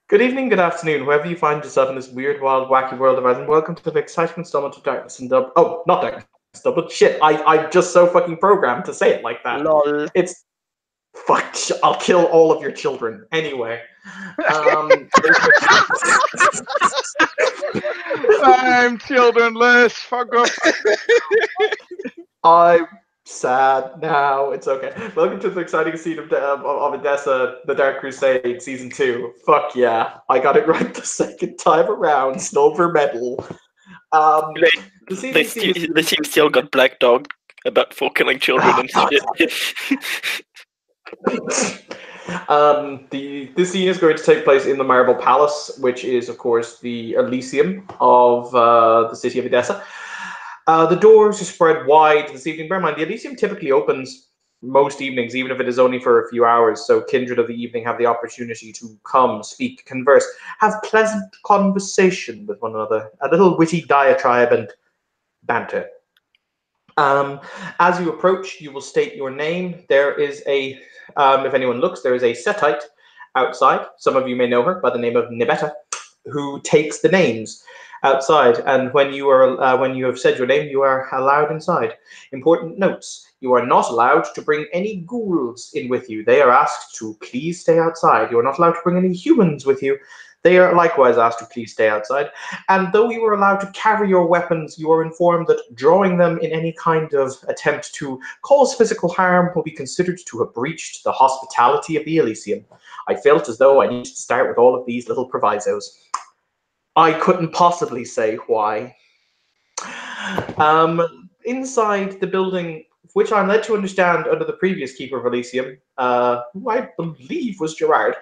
Good evening, good afternoon, wherever you find yourself in this weird, wild, wacky world of ours, and welcome to the exciting installment of Darkness and Dub. Oh, not Darkness and Dub, but shit, I'm just so fucking programmed to say it like that. Lol. It's. Fuck, I'll kill all of your children. Anyway. I'm childrenless. Fuck off. I'm sad now. It's okay. Welcome to the exciting scene of Odessa, The Dark Crusade, Season 2. Fuck yeah. I got it right the second time around. Silver medal. The team still got Black Dog about for killing children and shit. This scene is going to take place in the Marble Palace, which is, of course, the Elysium of the city of Odessa. The doors are spread wide this evening. Bear in mind, the Elysium typically opens most evenings, even if it is only for a few hours, so kindred of the evening have the opportunity to come, speak, converse, have pleasant conversation with one another, a little witty diatribe and banter. As you approach, you will state your name. There is a, if anyone looks, there is a Setite outside. Some of you may know her by the name of Nibetta, who takes the names outside. And when you have said your name, you are allowed inside. Important notes: you are not allowed to bring any ghouls in with you. They are asked to please stay outside. You are not allowed to bring any humans with you. They are likewise asked to please stay outside. And though you are allowed to carry your weapons, you are informed that drawing them in any kind of attempt to cause physical harm will be considered to have breached the hospitality of the Elysium. I felt as though I needed to start with all of these little provisos. I couldn't possibly say why. Inside the building, which I'm led to understand under the previous keeper of Elysium, who I believe was Gerard,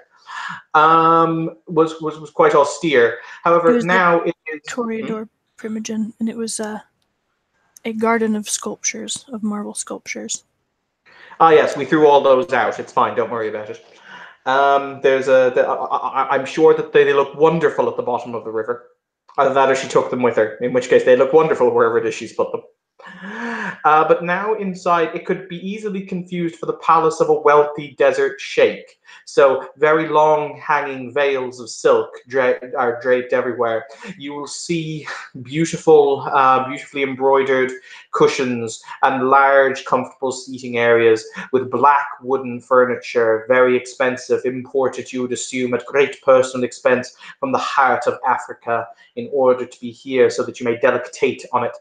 was quite austere. However, now it is Toreador Primogen, and it was a garden of sculptures, of marble sculptures. Ah, yes, we threw all those out. It's fine. Don't worry about it. I'm sure that they look wonderful at the bottom of the river. Either that or she took them with her, in which case they look wonderful wherever it is she's put them. But now inside, it could be easily confused for the palace of a wealthy desert sheikh. So very long hanging veils of silk are draped everywhere. You will see beautifully embroidered cushions and large, comfortable seating areas with black wooden furniture, very expensive, imported, you would assume, at great personal expense from the heart of Africa in order to be here so that you may delectate on it.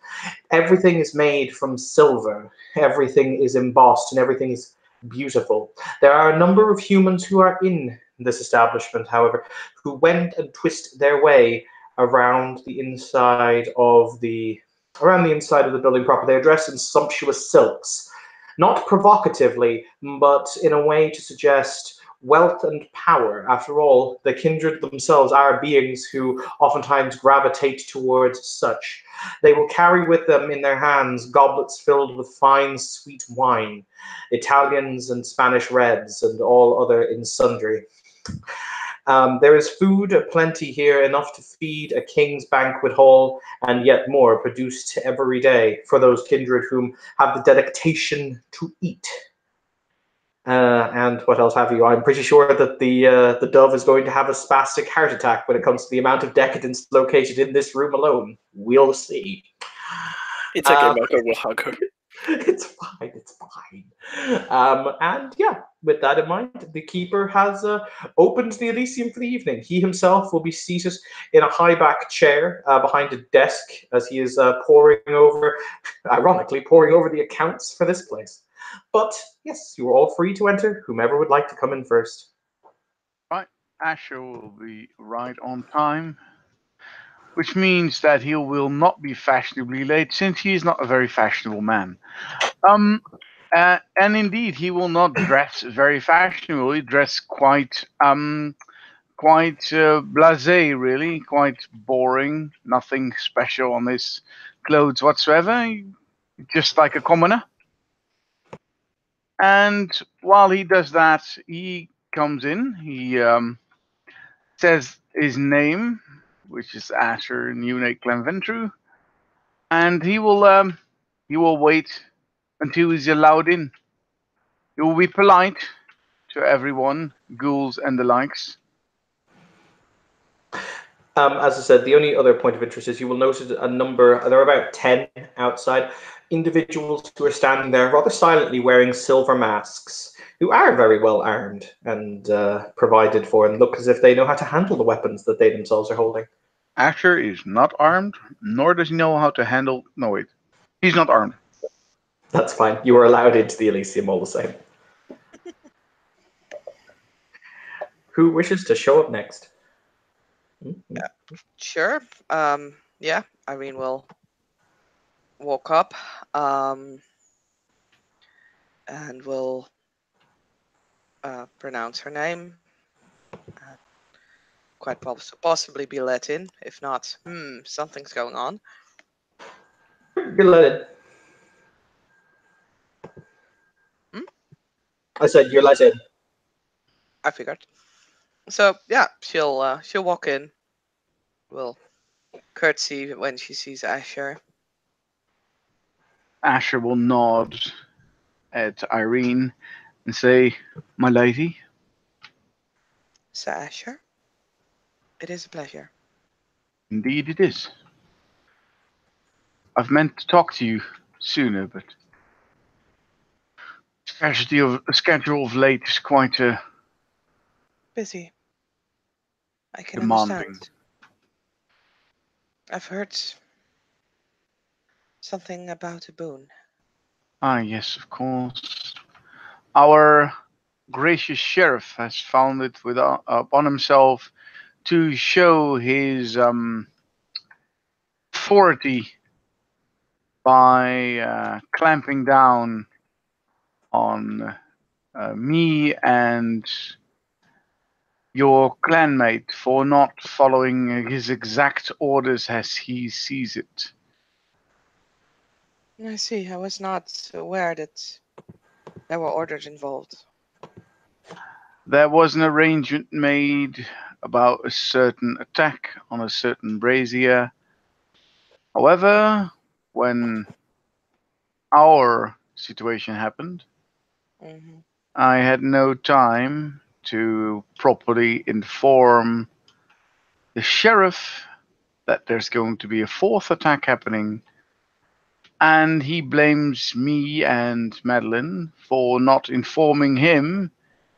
Everything is made from silver, everything is embossed, and everything is beautiful. There are a number of humans who are in this establishment, however, who went and twist their way around the inside of the building proper. They are dressed in sumptuous silks, not provocatively, but in a way to suggest wealth and power. After all, the kindred themselves are beings who oftentimes gravitate towards such. They will carry with them in their hands goblets filled with fine, sweet wine, Italians and Spanish reds, and all other in sundry. There is food aplenty here, enough to feed a king's banquet hall, and yet more produced every day for those kindred whom have the delectation to eat. And what else have you? I'm pretty sure that the dove is going to have a spastic heart attack when it comes to the amount of decadence located in this room alone. We'll see. It's okay, Marco will hug her. It's fine. It's fine. And yeah, with that in mind, the keeper has opened the Elysium for the evening. He himself will be seated in a high-back chair behind a desk as he is ironically, pouring over the accounts for this place. But yes, you are all free to enter, whomever would like to come in first. Right, Asher will be right on time, which means that he will not be fashionably late, since he is not a very fashionable man. And indeed, he will not dress very fashionable. He dress quite blasé, really, quite boring. Nothing special on his clothes whatsoever. Just like a commoner. And while he does that, he comes in. He says his name, which is Asher Nune Clenventru, and he will wait until he's allowed in. He will be polite to everyone, ghouls and the likes. As I said, the only other point of interest is you will notice a number, there are about 10 outside, individuals who are standing there rather silently wearing silver masks, who are very well armed and provided for and look as if they know how to handle the weapons that they themselves are holding. Asher is not armed, nor does he know how to handle... No, wait. He's not armed. That's fine. You are allowed into the Elysium all the same. Who wishes to show up next? Sure. Yeah, Irene will walk up and will pronounce her name. Quite possibly be let in. If not, something's going on. You're let in. I said you're let in. I figured. So yeah, she'll walk in. Will curtsy when she sees Asher. Asher will nod at Irene and say, "My lady." Sir Asher, it is a pleasure. Indeed it is. I've meant to talk to you sooner, but the schedule of late is quite Busy. I can demanding. understand. I've heard something about a boon. Ah, yes, of course. Our gracious sheriff has found it upon himself to show his authority by clamping down on me and your clanmate for not following his exact orders as he sees it. I see. I was not aware that there were orders involved. There was an arrangement made about a certain attack on a certain brazier. However, when our situation happened, Mm-hmm. I had no time to properly inform the sheriff that there's going to be a fourth attack happening, and he blames me and Madeline for not informing him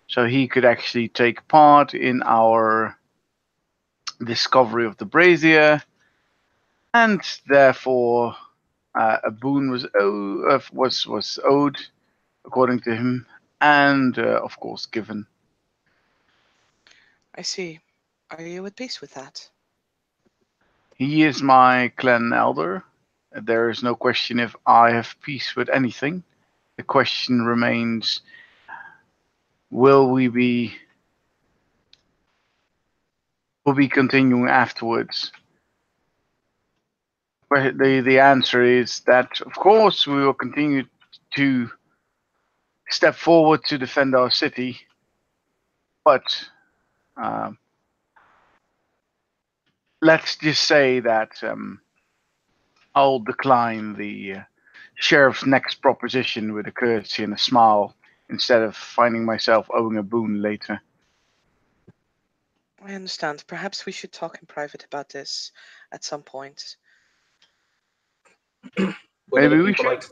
so he could actually take part in our discovery of the brazier, and therefore a boon was owed according to him, and of course given. I see. Are you at peace with that? He is my clan elder. There is no question if I have peace with anything. The question remains, will we be continuing afterwards? Well, the answer is that, of course, we will continue to step forward to defend our city, but let's just say that I'll decline the sheriff's next proposition with a courtesy and a smile instead of finding myself owing a boon later. I understand. Perhaps we should talk in private about this at some point. Maybe we should.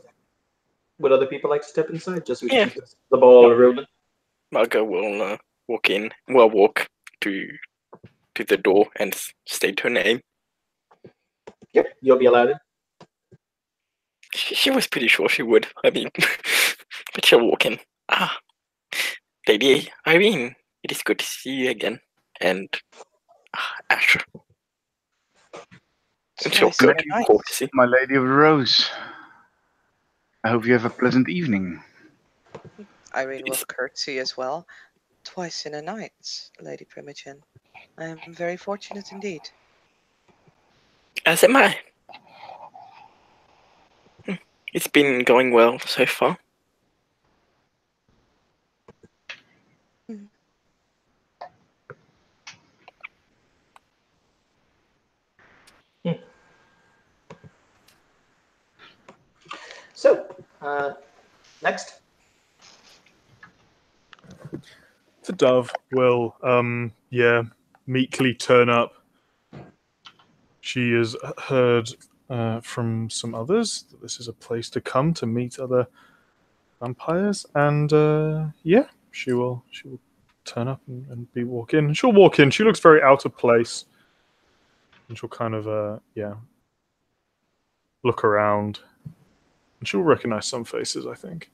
Would other people like to step inside just so we Yeah. keep the ball rolling? Margot will walk in. Well, walk to the door and state her name. Yep, you'll be allowed in. She was pretty sure she would. I mean, but she'll walk in. Ah, Lady Irene, it is good to see you again. And Asher. And she'll Nice, go very to nice. courtesy. My Lady of the Rose, I hope you have a pleasant evening. Irene will curtsy as well. Twice in a night, Lady Primogen. I am very fortunate indeed. As am I. It's been going well so far. So, next. The dove will, meekly turn up She has heard from some others that this is a place to come to meet other vampires, and she will turn up and walk in. She'll walk in. She looks very out of place, and she'll kind of look around, and she'll recognize some faces, I think,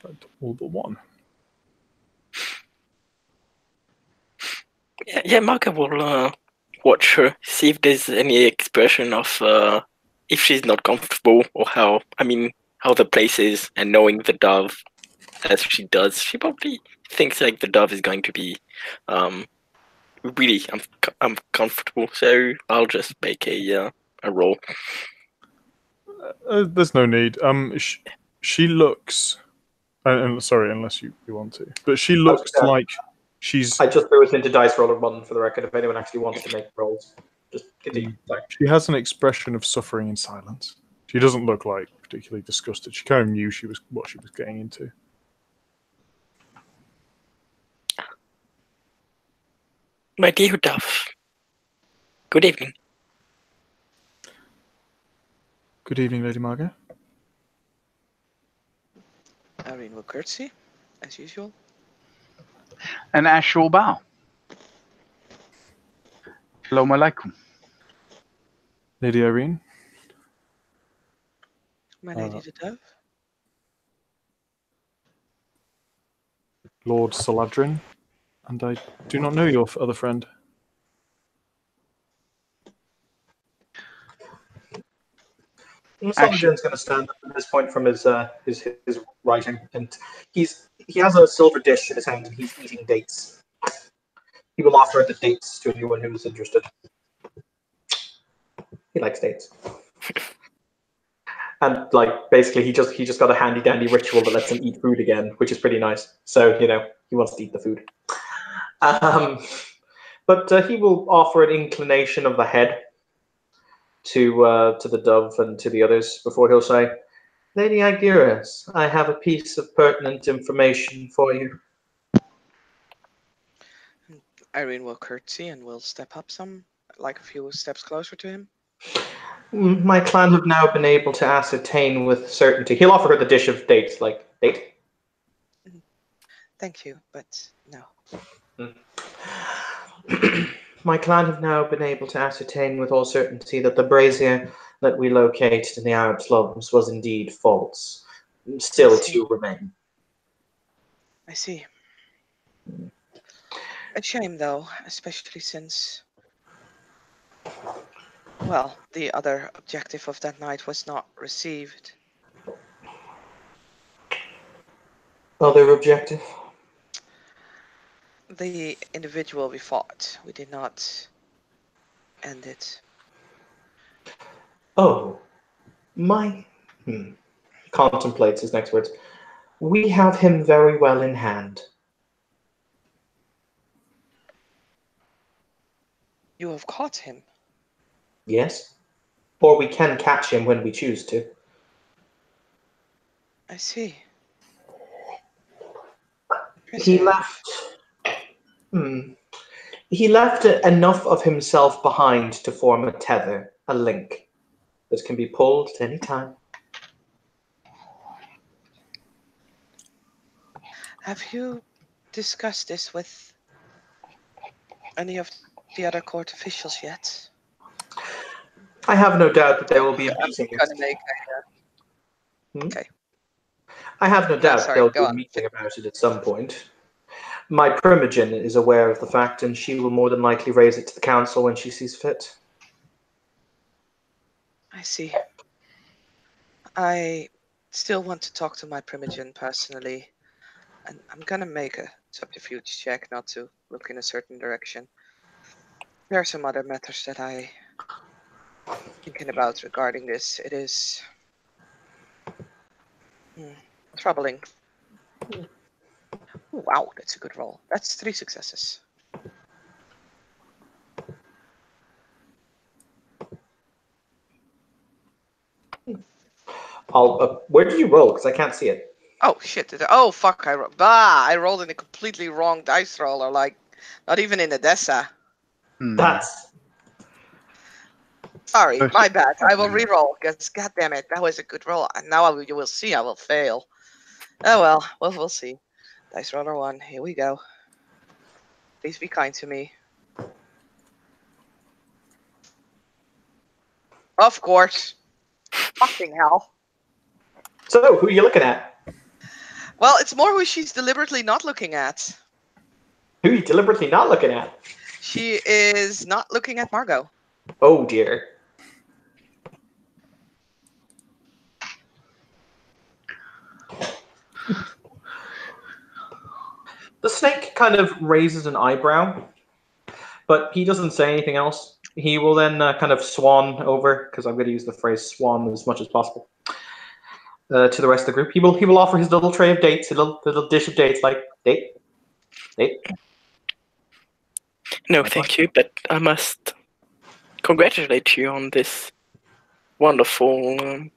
but all but one. Yeah, Marga will watch her, see if there's any expression of if she's not comfortable or how the place is, and knowing the dove as she does, she probably thinks like the dove is going to be really uncomfortable. So I'll just make a roll. There's no need. She looks. Sorry, unless you want to, but she looks like she's. I just threw it into Dice Roller 1 for the record. If anyone actually wants to make rolls, just continue. Sorry. She has an expression of suffering in silence. She doesn't look like particularly disgusted. She kind of knew what she was getting into. My dear dove, good evening. Good evening, Lady Marga. Irene will curtsy, as usual. And Ash will bow. Shalom alaikum. Lady Irene. My lady the dove. Lord Saladrin. And I do not know your other friend. Saladrin's going to stand up at this point from his writing, and he has a silver dish in his hand, and he's eating dates. He will offer the dates to anyone who is interested. He likes dates. And basically he just got a handy dandy ritual that lets him eat food again, which is pretty nice. So he wants to eat the food. But he will offer an inclination of the head to the dove and to the others before he'll say, "Lady Aguirres, I have a piece of pertinent information for you." Irene will curtsy and will step up a few steps closer to him. My clan have now been able to ascertain with certainty. He'll offer her the dish of dates, date. Thank you, but no. My clan have now been able to ascertain with all certainty that the brazier that we located in the Arab slums was indeed false. Still to remain. I see. A shame, though, especially since, well, the other objective of that night was not received. Other objective? The individual we fought. We did not end it. Oh, contemplates his next words. We have him very well in hand. You have caught him? Yes. Or we can catch him when we choose to. I see. He left... He left enough of himself behind to form a tether, a link, that can be pulled at any time. Have you discussed this with any of the other court officials yet? I have no doubt that there will be a meeting. Okay. I have no doubt there will be a meeting about it at some point. My Primogen is aware of the fact, and she will more than likely raise it to the council when she sees fit. I see. I still want to talk to my Primogen personally, and I'm gonna make a subterfuge check not to look in a certain direction. There are some other matters that I'm thinking about regarding this. It is troubling. Wow, that's a good roll. That's 3 successes. Where did you roll? Because I can't see it. Oh shit! Oh fuck! I rolled in a completely wrong dice roller. Not even in Odessa. That's Sorry, Yes. my bad. I will re-roll because, god damn it, that was a good roll. And now you will see I will fail. Oh well, we'll see. Dice roller 1. Here we go. Please be kind to me. Of course. Fucking hell. So, who are you looking at? Well, it's more who she's deliberately not looking at. Who are you deliberately not looking at? She is not looking at Margot. Oh dear. The snake kind of raises an eyebrow, but he doesn't say anything else. He will then kind of swan over, because I'm going to use the phrase swan as much as possible, to the rest of the group. He will offer his little tray of dates, a little dish of dates, like date. No, thank you, but I must congratulate you on this wonderful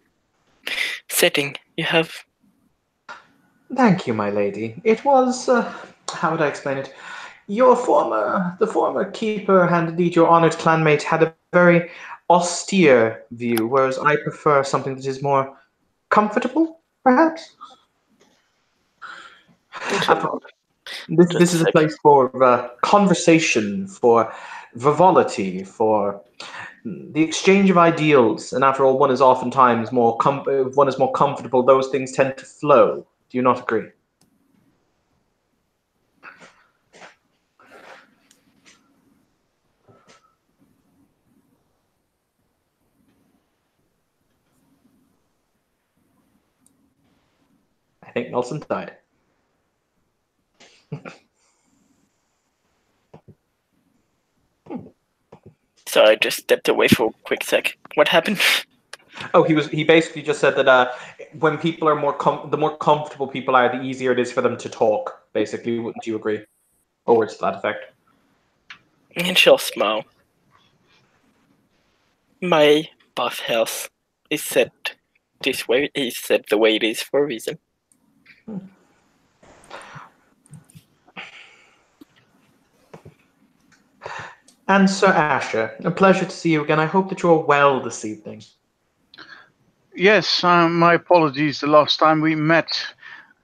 setting you have. Thank you, my lady. It was, how would I explain it? The former keeper and indeed your honored clanmate had a very austere view, whereas I prefer something that is more comfortable, perhaps. After all, this is a place for conversation, for frivolity, for the exchange of ideals, and after all, one is oftentimes more comfortable. Those things tend to flow. Do you not agree? I think Nelson died. So I just stepped away for a quick sec. What happened? Oh, he basically just said that when people are the more comfortable people are, the easier it is for them to talk. Basically, wouldn't you agree? Or words to that effect. And she'll smile. My bathhouse is set this way. Is set the way it is for a reason. And Sir Asher, a pleasure to see you again. I hope that you're well this evening. Yes, my apologies. The last time we met,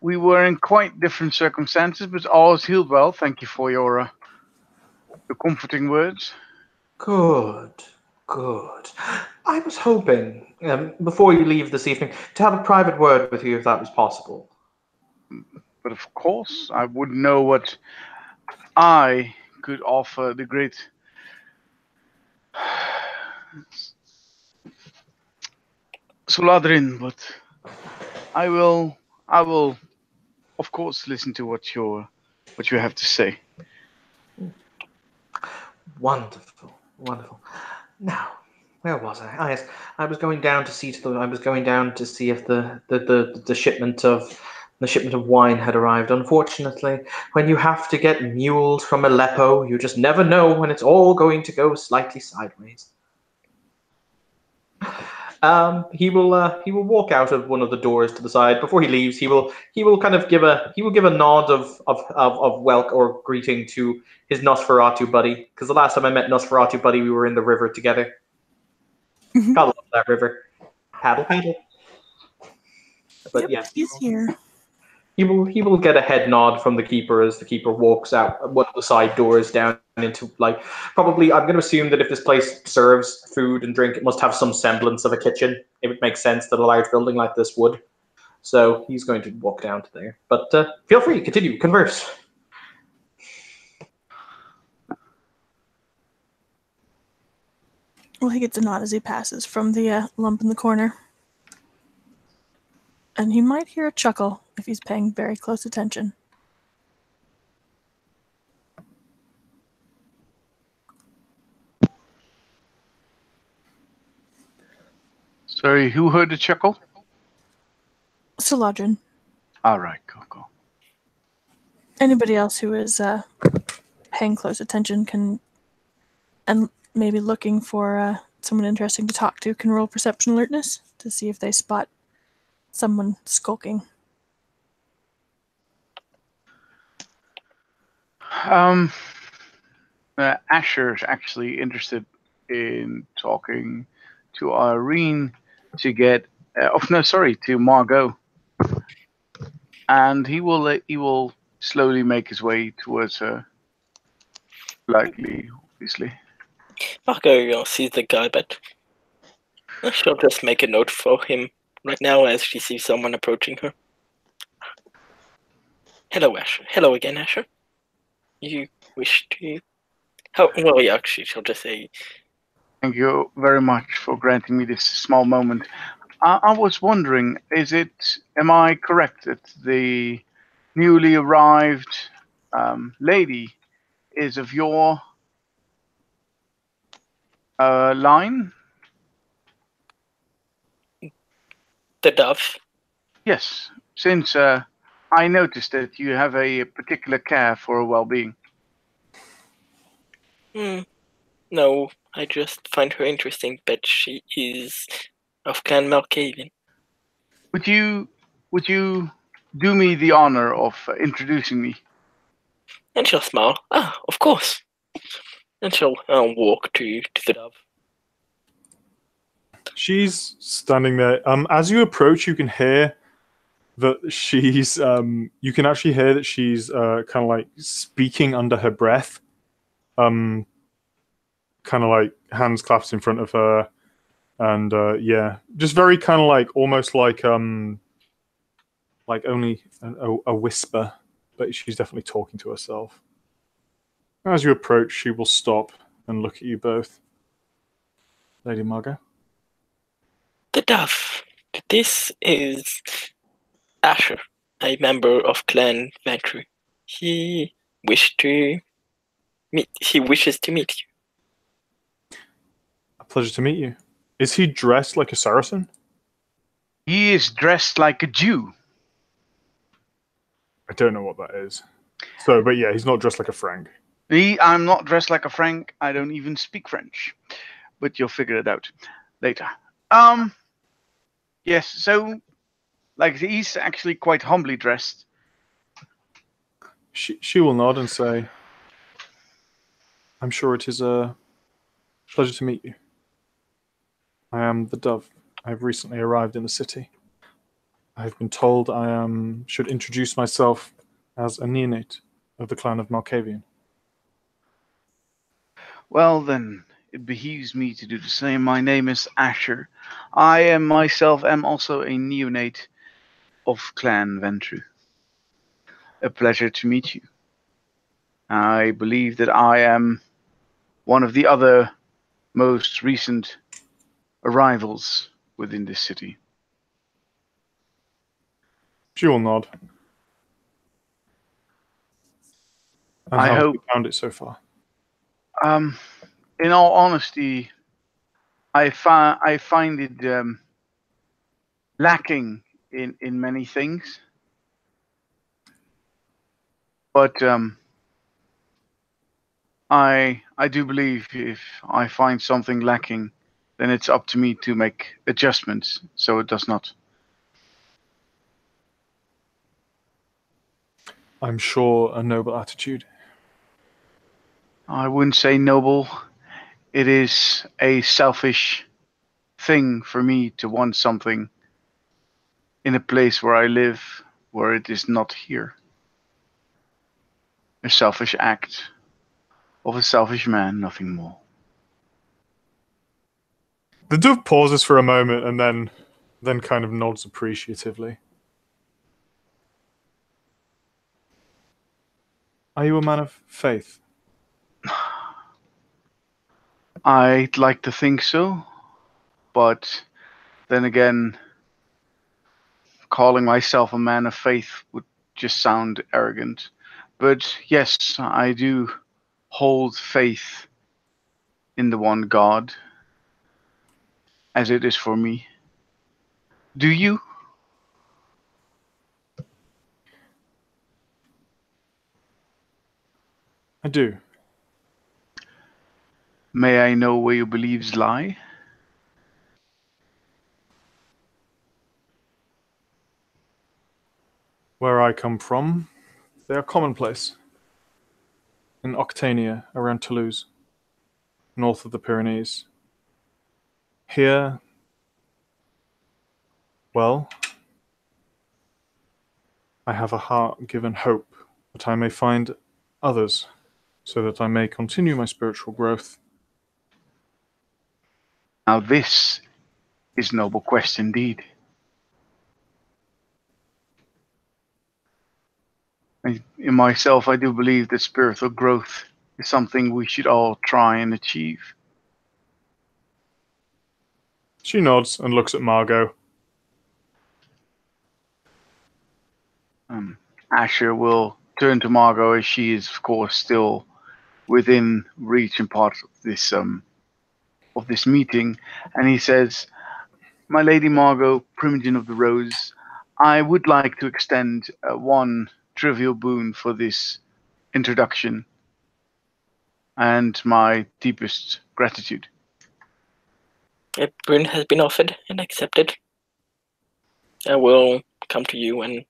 we were in quite different circumstances, but all is healed well. Thank you for your comforting words. Good. I was hoping, before you leave this evening, to have a private word with you if that was possible. But of course, I wouldn't know what I could offer the great Soladrin, but I will, of course, listen to what you have to say. Wonderful. Now, where was I? Yes, I was going down to see if the shipment of wine had arrived. Unfortunately, when you have to get mules from Aleppo, you just never know when it's all going to go slightly sideways. He will walk out of one of the doors to the side. Before he leaves, he will kind of give a nod of welcome or greeting to his Nosferatu buddy. Because the last time I met Nosferatu buddy, we were in the river together. Gotta love that river. Paddle. But Yep, yeah, he's here. he will get a head nod from the keeper as the keeper walks out one of the side doors down into, like, probably, I'm going to assume that if this place serves food and drink, it must have some semblance of a kitchen. It would make sense that a large building like this would. So he's going to walk down to there. But feel free, continue, converse. Well, he gets a nod as he passes from the lump in the corner. And he might hear a chuckle if he's paying very close attention. Sorry, who heard the chuckle? Soladrin. All right, go. Anybody else who is paying close attention and maybe looking for someone interesting to talk to can roll perception alertness to see if they spot someone skulking. Asher's actually interested in talking to Irene to get. To Margot, and he will slowly make his way towards her. Likely, obviously. Marco sees the guy, but she'll just make a note for him right now as she sees someone approaching her. Hello, Asher. Hello again, Asher. You wish to... Oh, well, yeah, actually, she'll just say... Thank you very much for granting me this small moment. I was wondering, am I correct that the newly arrived lady is of your line? The dove? Yes, since I noticed that you have a particular care for her well-being. No, I just find her interesting, but she is of Clan Malkavian. Would you do me the honor of introducing me? And she'll smile. Ah, of course. And she'll walk to the dove. She's standing there. As you approach, you can hear that she's. You can actually hear that she's kind of like speaking under her breath. Kind of like hands clasped in front of her, and yeah, just very kind of like almost like only a whisper, but she's definitely talking to herself. As you approach, she will stop and look at you both. Lady Margot. The dove. This is Asher, a member of Clan Ventru. He wishes to meet you. A pleasure to meet you. Is he dressed like a Saracen? He is dressed like a Jew. I don't know what that is. So, but yeah, he's not dressed like a Frank. I'm not dressed like a Frank. I don't even speak French. But you'll figure it out later. Yes, so like he's actually quite humbly dressed. She will nod and say, I'm sure it is a pleasure to meet you. I am the dove. I have recently arrived in the city. I have been told I should introduce myself as a neonate of the clan of Malkavian. Well then, it behoves me to do the same. My name is Asher. I myself am also a neonate of Clan Ventru. A pleasure to meet you. I believe that I am one of the other most recent arrivals within this city. She will nod. And I how have hope you found it so far? In all honesty, I find it lacking in many things. But I do believe if I find something lacking, then it's up to me to make adjustments so it does not. I'm sure a noble attitude. I wouldn't say noble. It is a selfish thing for me to want something in a place where I live, where it is not here. A selfish act of a selfish man, nothing more. The dove pauses for a moment and then kind of nods appreciatively. Are you a man of faith? I'd like to think so, but then again, calling myself a man of faith would just sound arrogant. But yes, I do hold faith in the one God, as it is for me. Do you? I do. May I know where your beliefs lie? Where I come from, they are commonplace. In Octania, around Toulouse, north of the Pyrenees. Here, well, I have a heart given hope that I may find others, so that I may continue my spiritual growth. Now this is noble quest indeed. In myself, I do believe that spiritual growth is something we should all try and achieve. She nods and looks at Margot. Asher will turn to Margot as she is, of course, still within reach and part of this meeting, and he says, "My Lady Margot, Primogen of the Rose, I would like to extend one trivial boon for this introduction, and my deepest gratitude." A boon has been offered and accepted. I will come to you when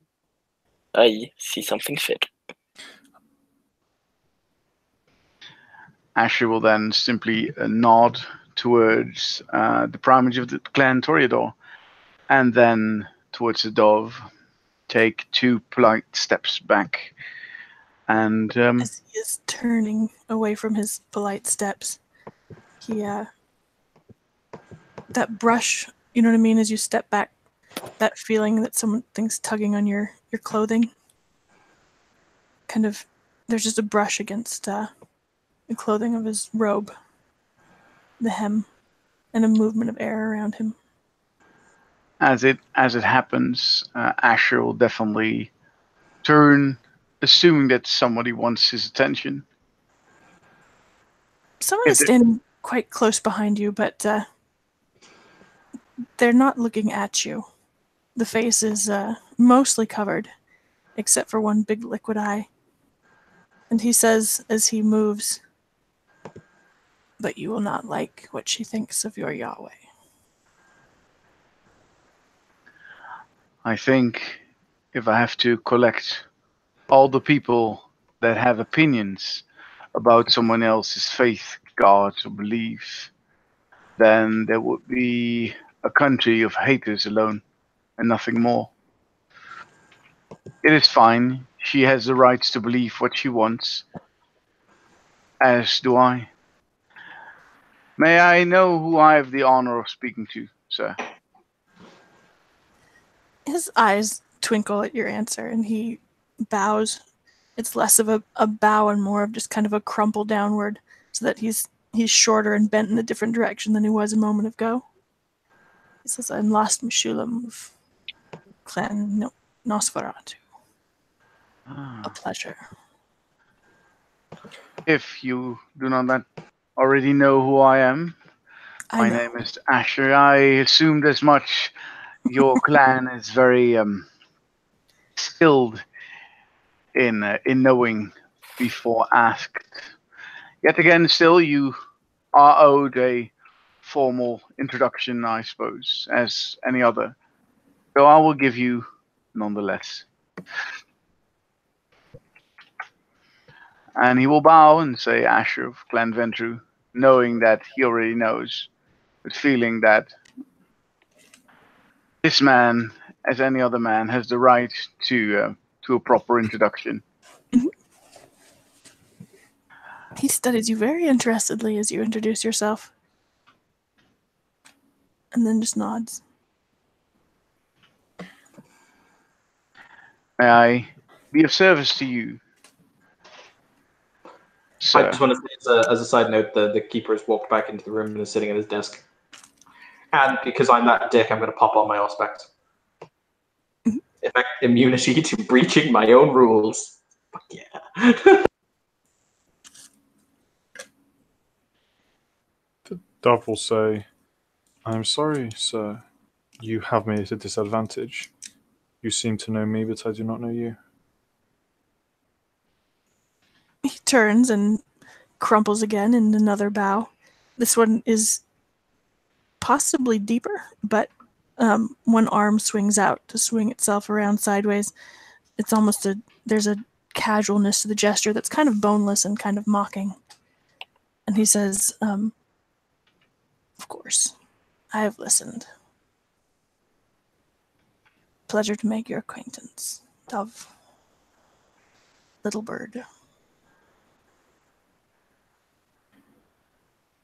I see something fit. Asher will then simply nod towards the primage of the clan Toreador, and then towards the dove, take 2 polite steps back, and As he is turning away from his polite steps, he that brush, you know what I mean, as you step back, that feeling that something's tugging on your clothing. Kind of, there's just a brush against the clothing of his robe, the hem, and a movement of air around him. as it happens, Asher will definitely turn, assuming that somebody wants his attention. Someone is standing quite close behind you, but they're not looking at you. The face is mostly covered, except for one big liquid eye. And he says as he moves, "But you will not like what she thinks of your Yahweh." I think if I have to collect all the people that have opinions about someone else's faith, gods, or beliefs, then there would be a country of haters alone and nothing more. It is fine. She has the rights to believe what she wants, as do I. May I know who I have the honor of speaking to, sir? His eyes twinkle at your answer, and he bows. It's less of a bow and more of just kind of a crumple downward, so that he's shorter and bent in a different direction than he was a moment ago. He says, "I'm Lost Meshulam of Clan Nosferatu. A pleasure." If you do not already know who I am, I my know. name is Asher. I assumed as much. Your clan is very skilled in knowing before asked. Yet again, still, you are owed a formal introduction, I suppose, as any other. So I will give you nonetheless. And he will bow and say, "Asher of Clan Ventru," knowing that he already knows, but feeling that this man, as any other man, has the right to a proper introduction. He studies you very interestedly as you introduce yourself, and then just nods. May I be of service to you, sir? I just want to say, as a side note, the keeper's walked back into the room and is sitting at his desk. And because I'm that dick, I'm going to pop on my Auspex. Effect immunity to breaching my own rules. Fuck yeah. The dove will say, "I'm sorry, sir. You have me at a disadvantage. You seem to know me, but I do not know you." He turns and crumples again in another bow. This one is possibly deeper, but one arm swings out to swing itself around sideways. It's almost there's a casualness to the gesture that's kind of boneless and kind of mocking. And he says, "Of course, I have listened. Pleasure to make your acquaintance, Dove. Little bird.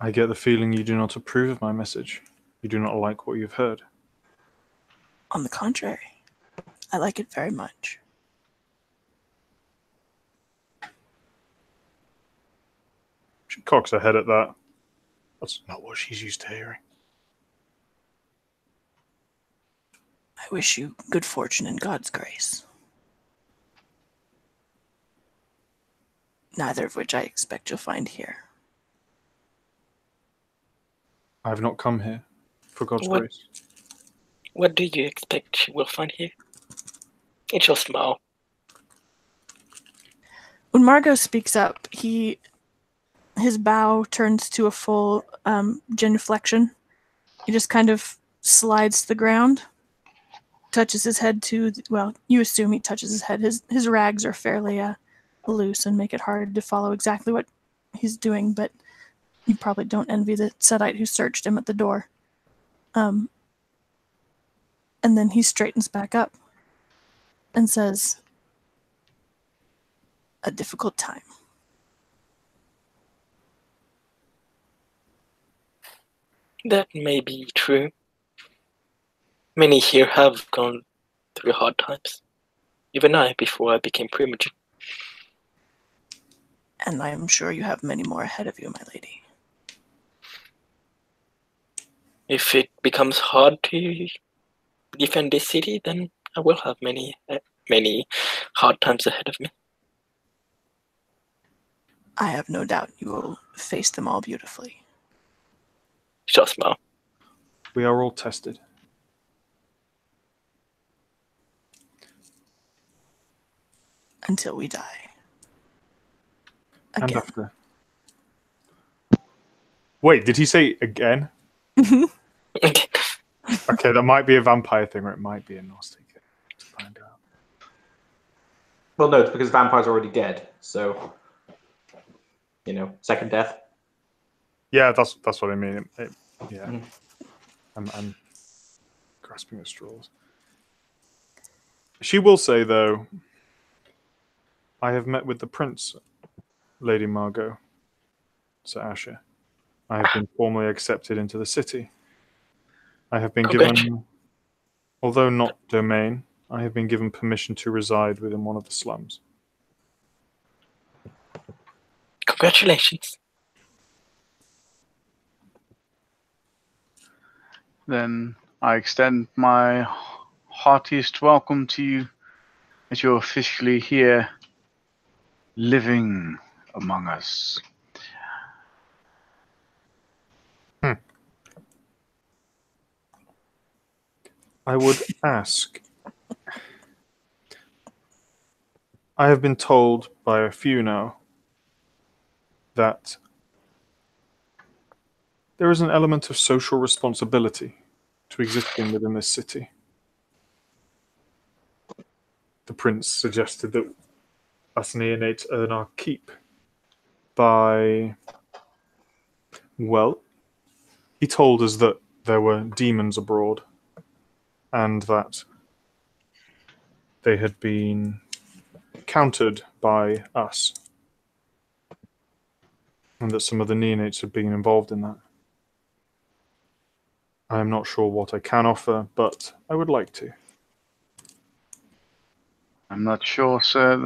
I get the feeling you do not approve of my message. You do not like what you've heard. On the contrary, I like it very much. She cocks her head at that. That's not what she's used to hearing. I wish you good fortune and God's grace. Neither of which I expect you'll find here. I have not come here for God's grace. What do you expect we'll find here? It's your smile. When Margot speaks up, his bow turns to a full genuflection. He just kind of slides to the ground, touches his head to, well, you assume he touches his head. His rags are fairly loose and make it hard to follow exactly what he's doing, but you probably don't envy the Sedite who searched him at the door. And then he straightens back up and says, "A difficult time." That may be true. Many here have gone through hard times. Even I, before I became primogen. And I am sure you have many more ahead of you, my lady. If it becomes hard to defend this city, then I will have many hard times ahead of me. I have no doubt you will face them all beautifully. Just smile. We are all tested. Until we die. And Again. after. Wait, did he say again? Okay, that might be a vampire thing, or it might be a Gnostic thing. To find out. Well, no, it's because vampires are already dead. So, second death. Yeah, that's what I mean. Yeah, I'm grasping at straws. She will say, though, I have met with the prince, Lady Margot, Sir Asher. I have been formally accepted into the city. I have been given, although not domain, I have been given permission to reside within one of the slums. Congratulations. Then I extend my heartiest welcome to you as you're officially here living among us. I would ask, I have been told by a few now that there is an element of social responsibility to existing within this city. The prince suggested that us neonates earn our keep by, well, he told us that there were demons abroad and that they had been countered by us, and that some of the neonates had been involved in that. I am not sure what I can offer, but I would like to. I'm not sure, sir,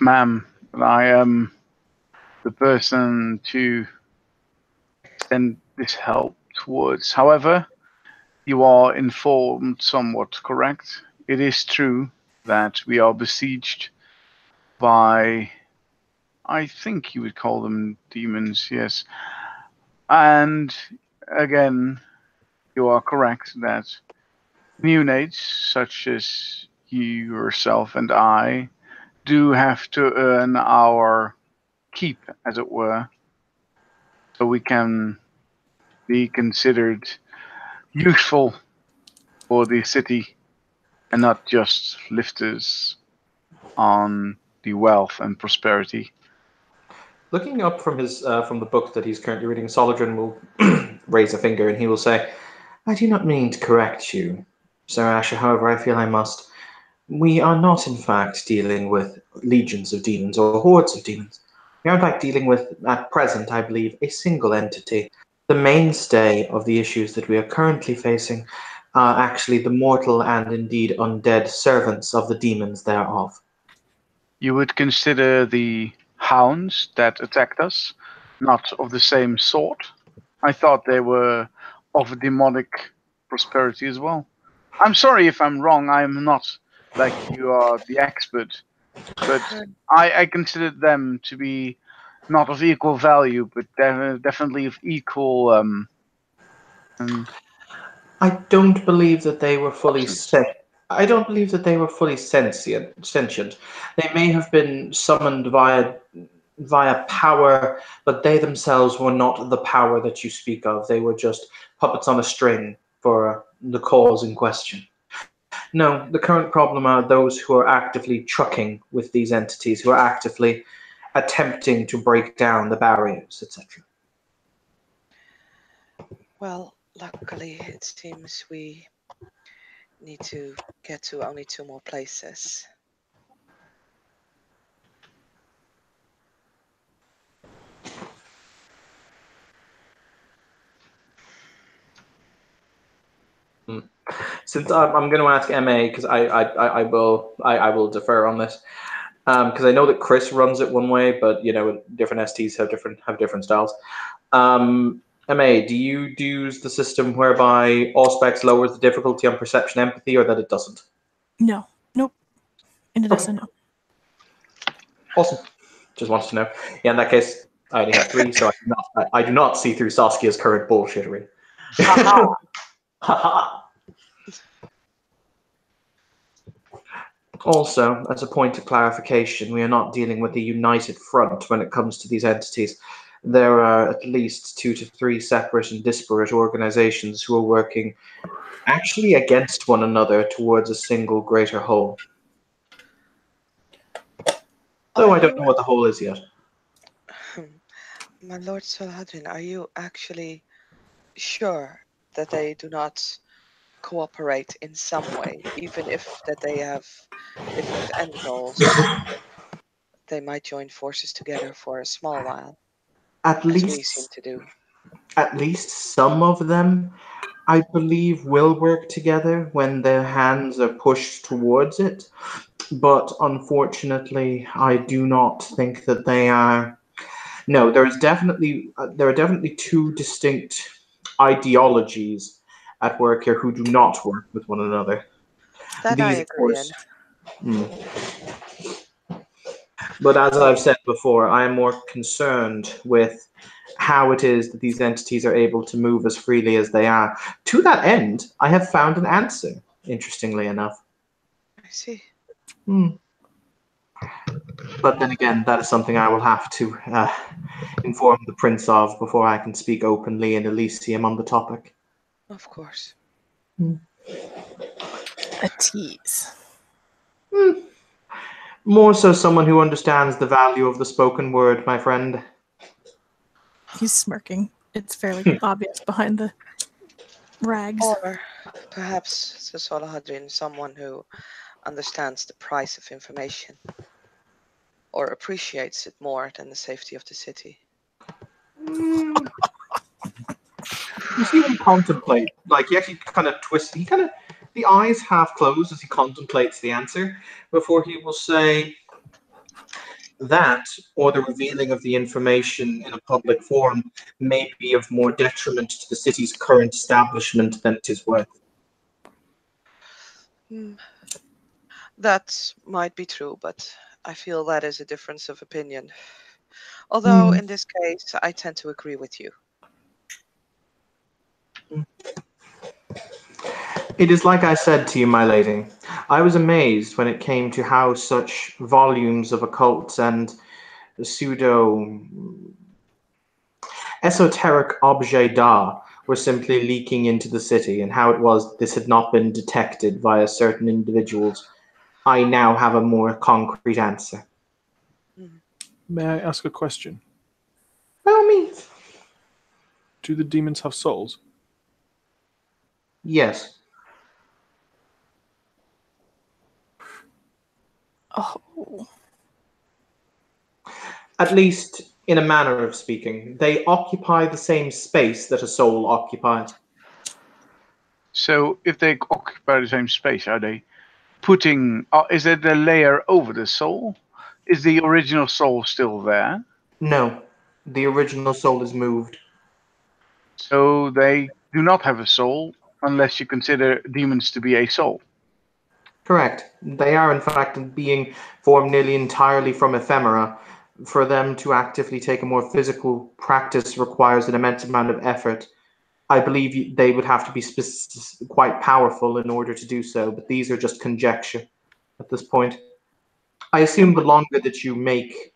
ma'am, that I am the person to extend this help towards. However, you are informed somewhat correct. It is true that we are besieged by, I think you would call them demons, yes. And again, you are correct that neonates, such as you yourself and I, do have to earn our keep, as it were, so we can be considered useful for the city and not just lifters on the wealth and prosperity. Looking up from his from the book that he's currently reading, Solodrin will raise a finger and he will say, I do not mean to correct you, Sir Asher, however, I feel I must. We are not, in fact, dealing with legions of demons or hordes of demons. We are, in fact, dealing with, at present, I believe, a single entity. The mainstay of the issues that we are currently facing are actually the mortal and indeed undead servants of the demons thereof. You would consider the hounds that attacked us not of the same sort? I thought they were of a demonic prosperity as well. I'm sorry if I'm wrong. I'm not like you are the expert, but I considered them to be not of equal value, but definitely of equal. I don't believe that they were fully Substance. I don't believe that they were fully sentient. They may have been summoned via power, but they themselves were not the power that you speak of. They were just puppets on a string for the cause in question. No, the current problem are those who are actively trucking with these entities, who are actively attempting to break down the barriers, etc. Well, luckily, it seems we need to get to only 2 more places. Since I'm going to ask MA, because I will defer on this, because I know that Chris runs it one way, but different STs have different styles. MA, do you use the system whereby Auspex lowers the difficulty on perception empathy, or that it doesn't? No. Nope. And it doesn't know. Awesome. Just wanted to know. Yeah, in that case, I only have 3, so I do not see through Saskia's current bullshittery. Haha. Also, as a point of clarification, we are not dealing with a united front when it comes to these entities. There are at least 2 to 3 separate and disparate organizations who are working actually against one another towards a single greater whole. Though I don't know what the whole is yet. My Lord Solhadrin, are you actually sure that they do not cooperate in some way, even if that they have different end goals? They might join forces together for a small while, At as we seem least to do. some of them, I believe, will work together when their hands are pushed towards it. But unfortunately, I do not think that they are. No, there are definitely 2 distinct ideologies at work here who do not work with one another. That I These, of agree course. But as I've said before, I am more concerned with how it is that these entities are able to move as freely as they are. To that end, I have found an answer, interestingly enough. I see. But then again, that is something I will have to inform the Prince of before I can speak openly in Elysium on the topic. Of course. A tease. More so someone who understands the value of the spoken word, my friend. He's smirking. It's fairly obvious behind the rags. Or perhaps Sir Solhadrin, someone who understands the price of information, or appreciates it more than the safety of the city. You see him contemplate, like he actually kind of twists, the eyes half closed as he contemplates the answer before he will say that, or the revealing of the information in a public forum may be of more detriment to the city's current establishment than it is worth. That might be true, but I feel that is a difference of opinion. Although in this case, I tend to agree with you. It is like I said to you, my lady. I was amazed when it came to how such volumes of occult and pseudo esoteric objet d'art were simply leaking into the city, and how it was this had not been detected via certain individuals. I now have a more concrete answer. May I ask a question? By all means. Do the demons have souls? Yes. Oh, At least in a manner of speaking. They occupy the same space that a soul occupies. So if they occupy the same space, are they putting? Is it a layer over the soul? Is the original soul still there? No, the original soul is moved. So they do not have a soul unless you consider demons to be a soul. Correct. They are, in fact, a being formed nearly entirely from ephemera. For them to actively take a more physical practice requires an immense amount of effort. I believe they would have to be quite powerful in order to do so, but these are just conjecture at this point. I assume the longer that you make,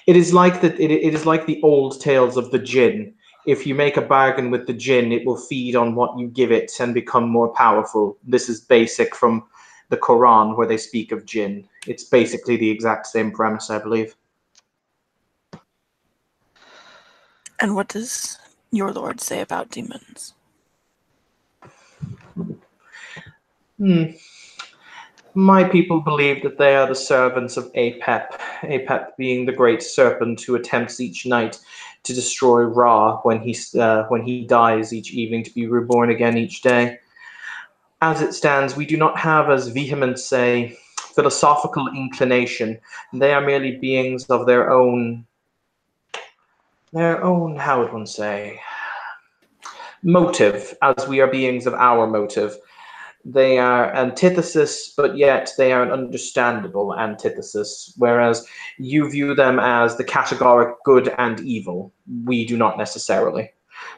it is like that. It is like the old tales of the jinn. If you make a bargain with the jinn, it will feed on what you give it and become more powerful. This is basic from the Quran, where they speak of jinn. It's basically the exact same premise, I believe. and what does your lord say about demons? My people believe that they are the servants of Apep, Apep being the great serpent who attempts each night to destroy Ra when he dies each evening to be reborn again each day. As it stands, we do not have as vehement, say, philosophical inclination. They are merely beings of their own, how would one say, motive, as we are beings of our motive. They are antithesis, but yet they are an understandable antithesis, whereas you view them as the categoric good and evil. We do not necessarily.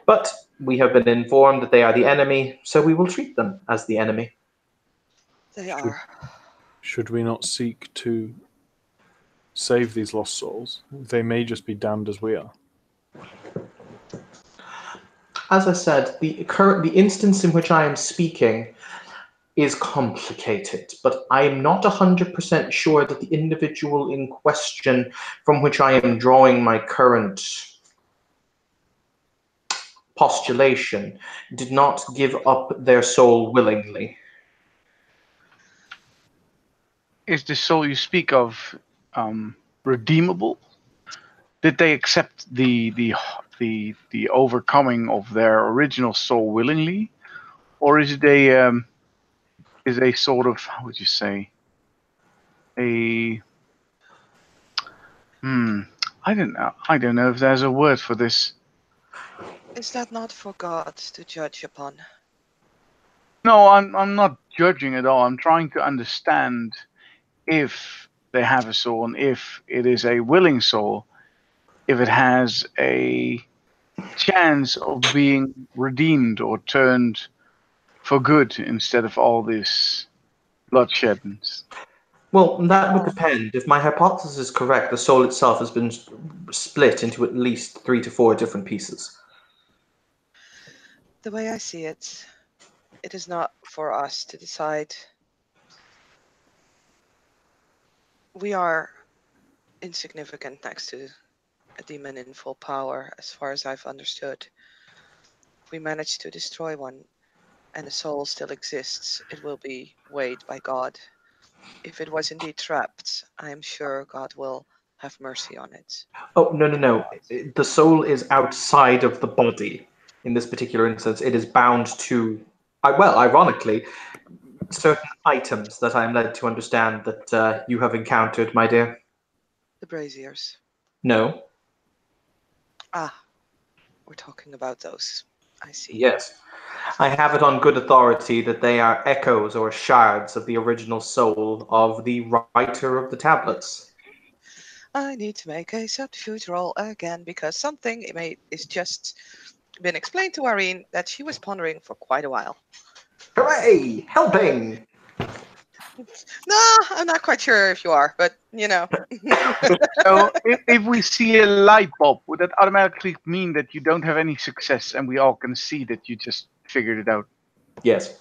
But we have been informed that they are the enemy, so we will treat them as the enemy. They are. Should we not seek to save these lost souls? They may just be damned as we are. As I said, the instance in which I am speaking is complicated, but I am not 100% sure that the individual in question from which I am drawing my current postulation did not give up their soul willingly. Is the soul you speak of redeemable? Did they accept the overcoming of their original soul willingly, or is it a sort of, how would you say, I don't know. I don't know if there's a word for this. Is that not for God to judge upon? No, I'm not judging at all. I'm trying to understand if they have a soul and if it is a willing soul, if it has a chance of being redeemed or turned for good instead of all this bloodshed. Well, that would depend. If my hypothesis is correct, the soul itself has been split into at least 3 to 4 different pieces. The way I see it, it is not for us to decide. We are insignificant next to a demon in full power, as far as I've understood. If we manage to destroy one and the soul still exists, it will be weighed by God. If it was indeed trapped, I am sure God will have mercy on it. Oh, no. The soul is outside of the body. In this particular instance, it is bound to, well, ironically, certain items that I'm led to understand that you have encountered, my dear. The braziers. No. Ah, we're talking about those. I see. Yes. I have it on good authority that they are echoes or shards of the original soul of the writer of the tablets. I need to make a subterfuge roll again because something is just been explained to Irene that she was pondering for quite a while. Hooray! Helping! No, I'm not quite sure if you are, but you know. So if we see a light bulb, would that automatically mean that you don't have any success and we all can see that you just figured it out? Yes.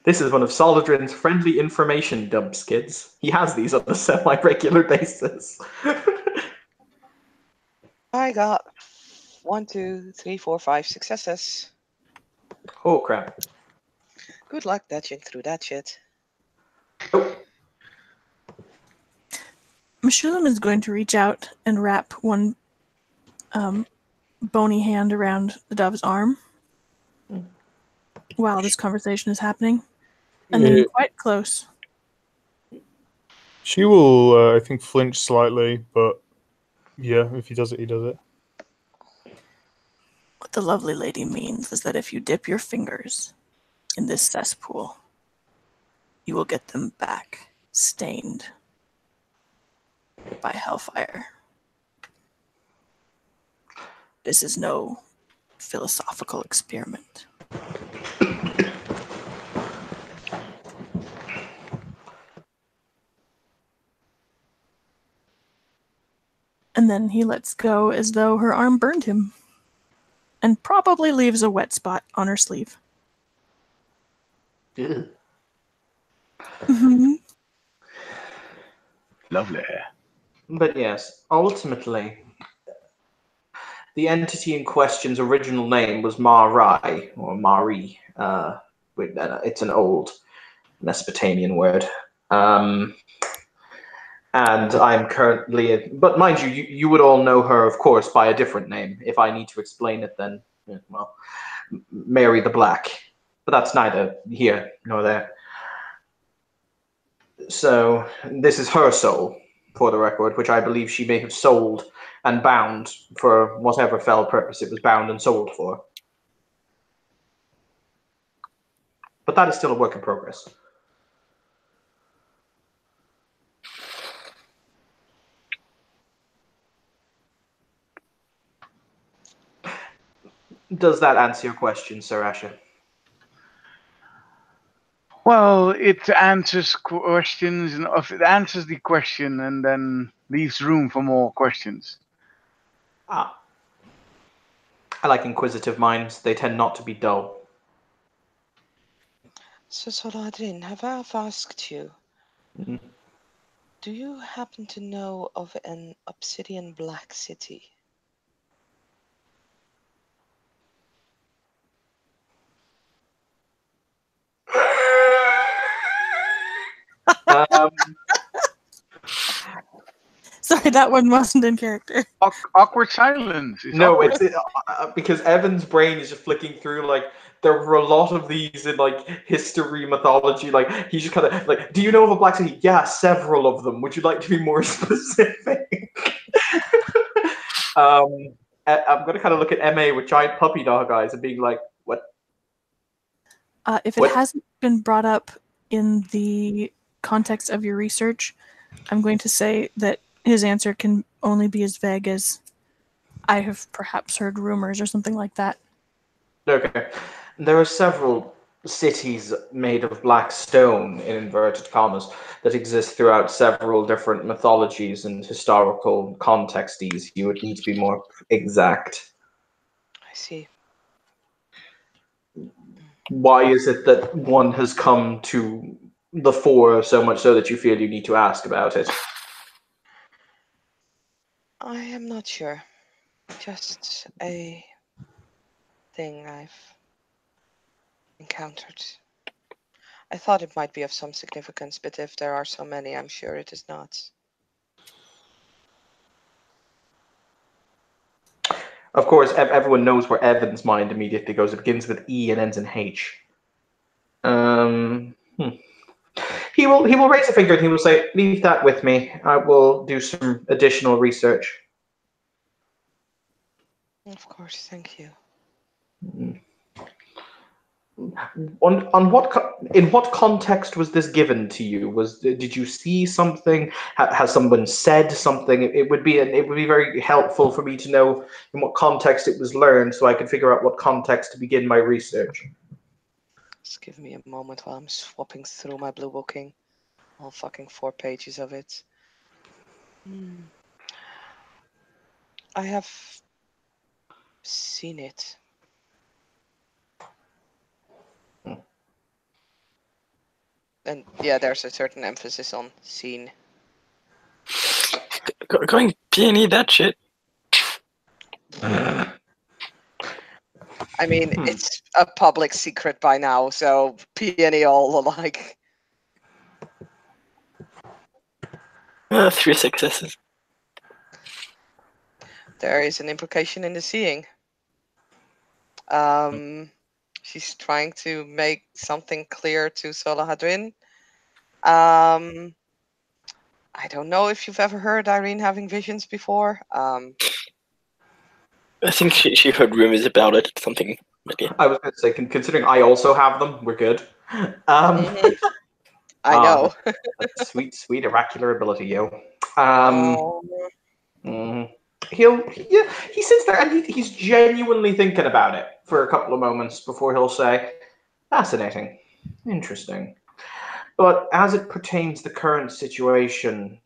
This is one of Solidrin's friendly information dumps, kids. He has these on a semi-regular basis. I got 1, 2, 3, 4, 5 successes. Oh crap. Good luck dodging through that shit. Oh, Meshulam is going to reach out and wrap one bony hand around the dove's arm while this conversation is happening, and lean quite close. She will, I think, flinch slightly, but yeah, if he does it, he does it. What the lovely lady means is that if you dip your fingers in this cesspool, you will get them back stained by hellfire. This is no philosophical experiment. And then he lets go as though her arm burned him, and probably leaves a wet spot on her sleeve. ew. Mhm. Lovely. But yes, ultimately, the entity in question's original name was Marai, or Mari. It's an old Mesopotamian word. And I'm currently, but mind you, you would all know her, of course, by a different name. If I need to explain it, then, well, Mary the Black. But that's neither here nor there. So this is her soul, for the record, which I believe she may have sold and bound for whatever fell purpose it was bound and sold for. But that is still a work in progress. Does that answer your question, Sir Asher? Well, it answers questions, and if it answers the question and then leaves room for more questions. Ah. I like inquisitive minds. They tend not to be dull. So, Soladrin, I've asked you, Mhm. do you happen to know of an obsidian black city? Um, Sorry, that one wasn't in character. Awkward silence. It's no, awkward. it's because Evan's brain is just flicking through. Like there were a lot of these in like history, mythology. Like he's just kind of like, do you know of a black city? Yeah, several of them. Would you like to be more specific? I'm gonna kind of look at MA with giant puppy dog eyes and being like, what? If it What? hasn't been brought up in the context of your research, I'm going to say that his answer can only be as vague as I have perhaps heard rumors or something like that. Okay. There are several cities made of black stone, in inverted commas, that exist throughout several different mythologies and historical contexts. You would need to be more exact. I see. Why is it that one has come to the fore so much so that you feel you need to ask about it? I am not sure. Just a thing I've encountered. I thought it might be of some significance, but if there are so many, I'm sure it is not. Of course, everyone knows where Evan's mind immediately goes. It begins with E and ends in H. He will raise a finger and he will say, "Leave that with me. I will do some additional research." Of course, thank you. In what context was this given to you? Did you see something? Has someone said something? It would be very helpful for me to know in what context it was learned, so I can figure out what context to begin my research. Just give me a moment while I'm swapping through my blue booking. All fucking 4 pages of it. I have seen it. And yeah, there's a certain emphasis on seen. Going P&E that shit. I mean, it's a public secret by now, so peony all alike. 3 successes. There is an implication in the seeing. She's trying to make something clear to Solahadrin. I don't know if you've ever heard Irene having visions before. I think she heard rumors about it. Something maybe. I was going to say, considering I also have them, we're good. I know. That's sweet, sweet oracular ability, yo. He sits there and he's genuinely thinking about it for a couple of moments before he'll say, "Fascinating, interesting." But as it pertains to the current situation,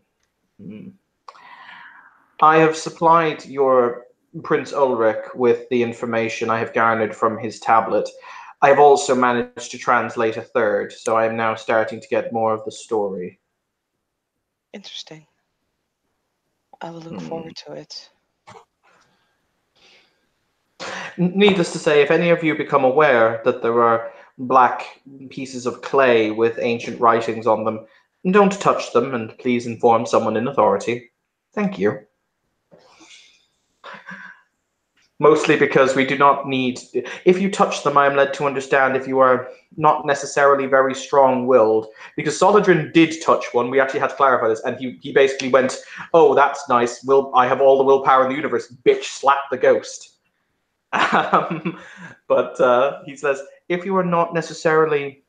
I have supplied your Prince Ulrich with the information I have garnered from his tablet. I have also managed to translate a third, so I am now starting to get more of the story. Interesting. I will look forward to it. Needless to say, if any of you become aware that there are black pieces of clay with ancient writings on them, don't touch them, and please inform someone in authority. Thank you. Mostly because we do not need... If you touch them, I am led to understand if you are not necessarily very strong-willed. Because Solidrin did touch one. We actually had to clarify this. And he basically went, "Oh, that's nice. I have all the willpower in the universe. Bitch, slap the ghost." But he says, if you are not necessarily...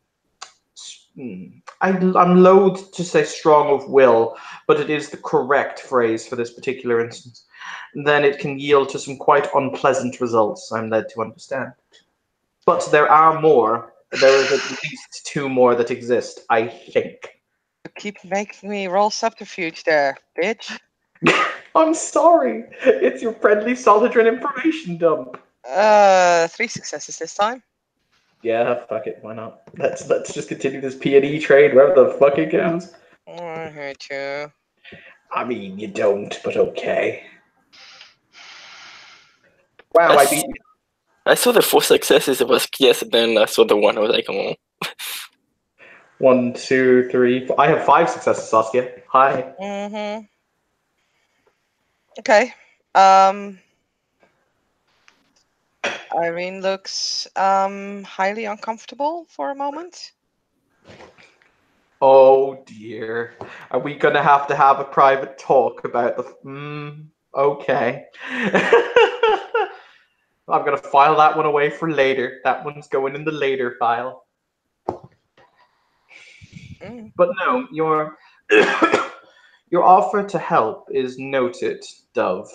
I'm loath to say strong of will, but it is the correct phrase for this particular instance. Then it can yield to some quite unpleasant results, I'm led to understand. But there are more. There is at least 2 more that exist, I think. You keep making me roll subterfuge there, bitch. I'm sorry. It's your friendly Solidrin information dump. 3 successes this time. Yeah, fuck it. Why not? Let's just continue this P&E trade wherever the fuck it goes. I hate you. I mean, you don't, but okay. Wow, I beat you. I saw the 4 successes. It was yes, and then I saw the 1. I was like, oh. 1, 2, 3, 4. I have 5 successes, Saskia. Hi. Okay. Irene looks highly uncomfortable for a moment. Oh dear. Are we gonna have a private talk about the... okay. I'm gonna file that one away for later. That one's going in the later file. But no, your offer to help is noted, Dove.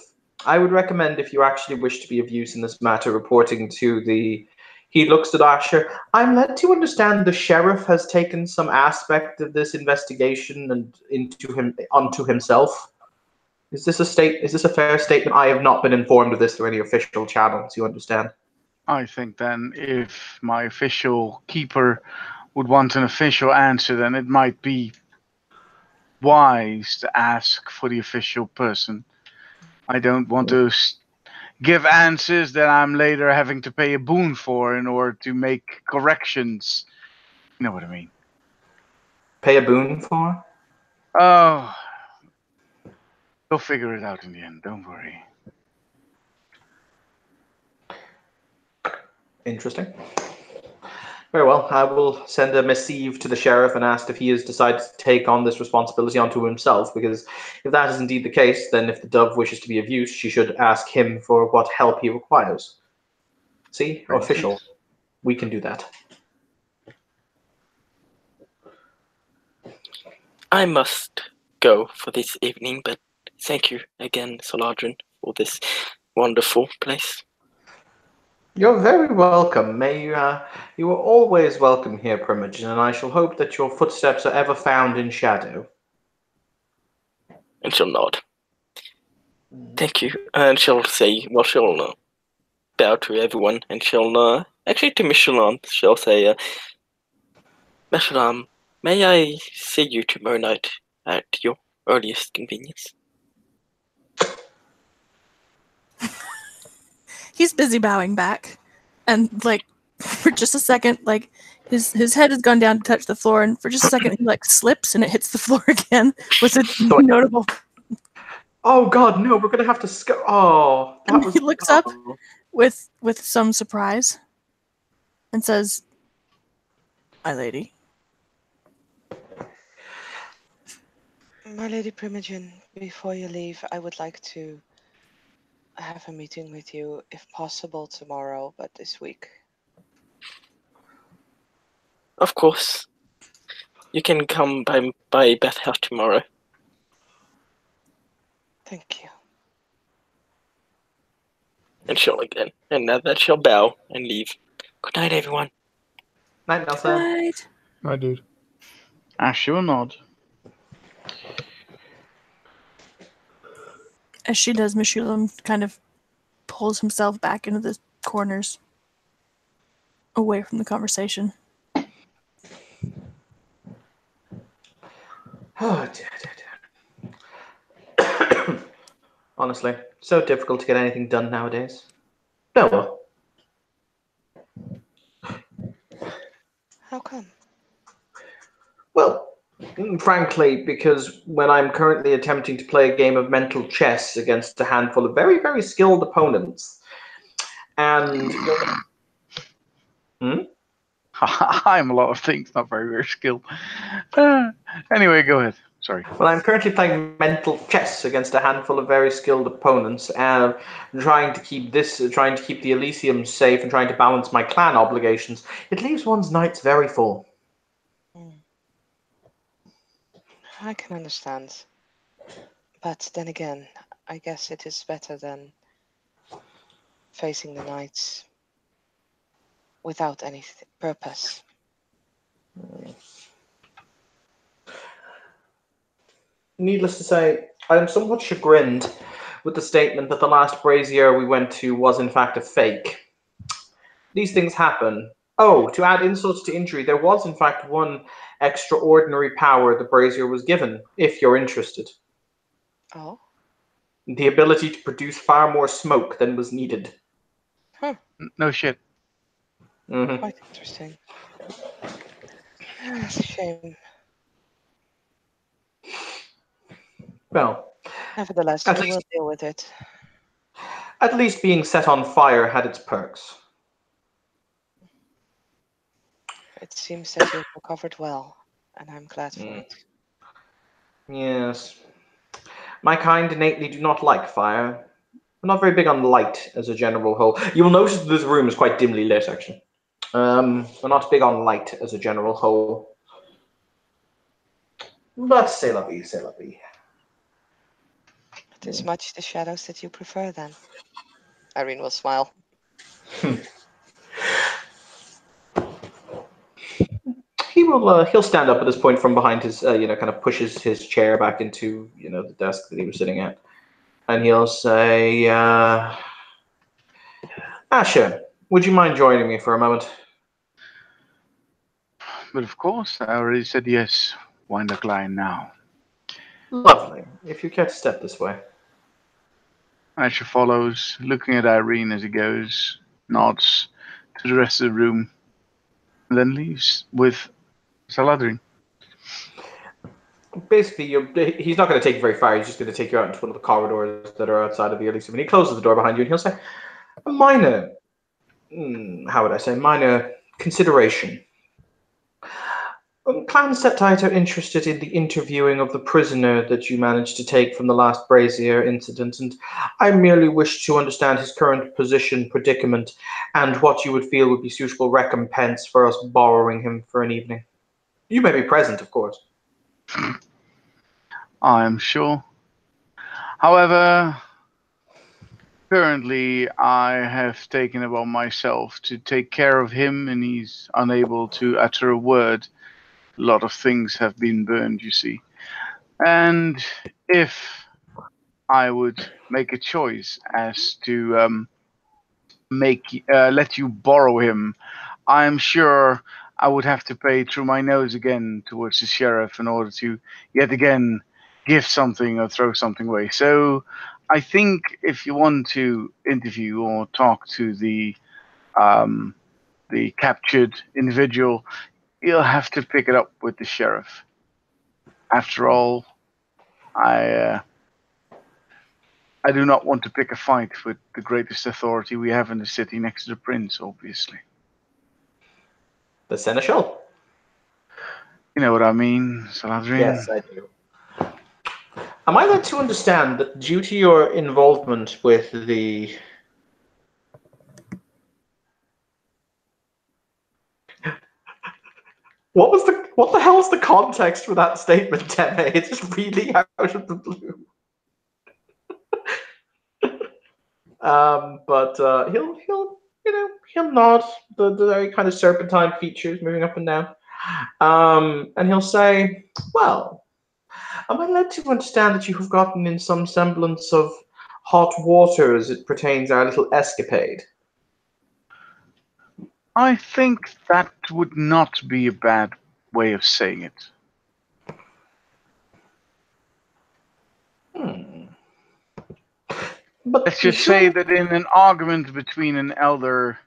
I would recommend, if you actually wish to be of use in this matter, reporting to the... He looks at Asher. I'm led to understand the sheriff has taken some aspect of this investigation and onto himself. Is this a fair statement? I have not been informed of this through any official channels, you understand? I think then if my official keeper would want an official answer, then it might be wise to ask for the official person. I don't want to give answers that I'm later having to pay a boon for in order to make corrections. You know what I mean? Pay a boon for? Oh, we'll figure it out in the end. Don't worry. Interesting. Very well. I will send a missive to the sheriff and ask if he has decided to take on this responsibility onto himself, because if that is indeed the case, then if the Dove wishes to be of use, she should ask him for what help he requires. See? Official. We can do that. I must go for this evening, but thank you again, Soladrin, for this wonderful place. You're very welcome. You are always welcome here, Primogen, and I shall hope that your footsteps are ever found in shadow. And she'll nod. Thank you. And she'll say, well, she'll bow to everyone, and she'll, actually to Michelin, she'll say, Michelin, may I see you tomorrow night at your earliest convenience? He's busy bowing back. And like for just a second, like his head has gone down to touch the floor, and for just a second he like slips and it hits the floor again with a notable. Oh God, no! We're gonna have to Oh, that And was. he looks up with some surprise and says, "My lady." My Lady Primogen, before you leave, I would like to have a meeting with you, if possible tomorrow, but this week. Of course. You can come by Beth House tomorrow. Thank you. And she'll bow and leave. Good night, everyone. Night, Nelson. Right. I dude. Asher will nod. As she does, Meshulam kind of pulls himself back into the corners, away from the conversation. Oh, dear. Honestly, so difficult to get anything done nowadays. No, well. How come? Well, frankly, because when I'm currently attempting to play a game of mental chess against a handful of very, very skilled opponents, and I'm a lot of things, not very, very skilled. Anyway, go ahead. Sorry. well, I'm currently playing mental chess against a handful of very skilled opponents, and trying to keep the Elysium safe and trying to balance my clan obligations. It leaves one's nights very full. I can understand. But then again, I guess it is better than facing the nights without any purpose. Needless to say, I am somewhat chagrined with the statement that the last brazier we went to was in fact a fake. These things happen. Oh, to add insult to injury, there was in fact one extraordinary power the brazier was given, if you're interested. Oh? The ability to produce far more smoke than was needed. No shit. Mm-hmm. Quite interesting. It's a shame. Well, Nevertheless, At we least- will deal with it. at least being set on fire had its perks. It seems that you've recovered well, and I'm glad for it. Yes. My kind innately do not like fire. I'm not very big on light as a general whole. You will notice that this room is quite dimly lit, actually. We're not big on light as a general whole. But c'est la vie, c'est la vie. It is much the shadows that you prefer, then. Irene will smile. He'll stand up at this point from behind his, kind of pushes his chair back into, the desk that he was sitting at. And he'll say, Asher, would you mind joining me for a moment? But of course, I already said yes. Wind the line now. Lovely. If you care to step this way. Asher follows, looking at Irene as he goes, nods to the rest of the room, and then leaves with Saladrin. Basically, he's not going to take you very far. He's just going to take you out into one of the corridors that are outside of the Elysium. And he closes the door behind you and he'll say, a minor consideration. Clan Septite are interested in the interviewing of the prisoner that you managed to take from the last brazier incident, and I merely wish to understand his current position, predicament, and what you would feel would be suitable recompense for us borrowing him for an evening. You may be present, of course. I am sure. However, currently I have taken upon myself to take care of him, and he's unable to utter a word. A lot of things have been burned, you see. And if I would make a choice as to let you borrow him, I'm sure I would have to pay through my nose again towards the sheriff in order to yet again give something or throw something away. So I think if you want to interview or talk to the the captured individual, you'll have to pick it up with the sheriff. After all, I do not want to pick a fight with the greatest authority we have in the city next to the prince, obviously. The seneschal. You know what I mean, Saladrin? Yes, I do. Am I led to understand that due to your involvement with the... What the hell is the context for that statement, Teme? It's just really out of the blue. But he'll nod, the very kind of serpentine features moving up and down. And he'll say, well, am I led to understand that you have gotten in some semblance of hot water as it pertains our little escapade? I think that would not be a bad way of saying it. But Let's just say that in an argument between an elder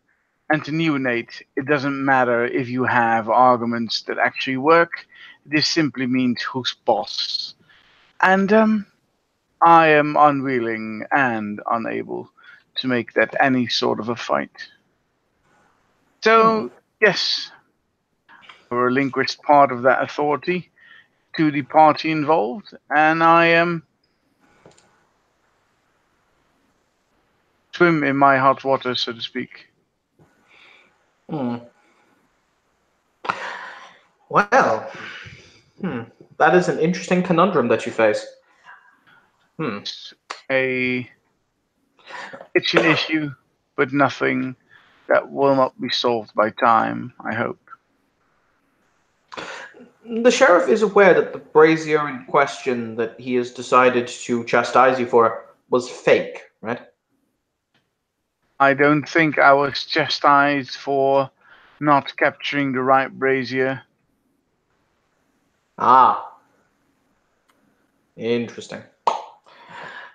and a neonate, it doesn't matter if you have arguments that actually work. This simply means who's boss. And I am unwilling and unable to make that any sort of a fight. So, yes, I relinquished part of that authority to the party involved, and I am swim in my hot water, so to speak. Well, that is an interesting conundrum that you face. It's an issue, but nothing that will not be solved by time, I hope. The sheriff is aware that the brazier in question that he has decided to chastise you for was fake, right? I don't think I was chastised for not capturing the right brazier. Ah. Interesting.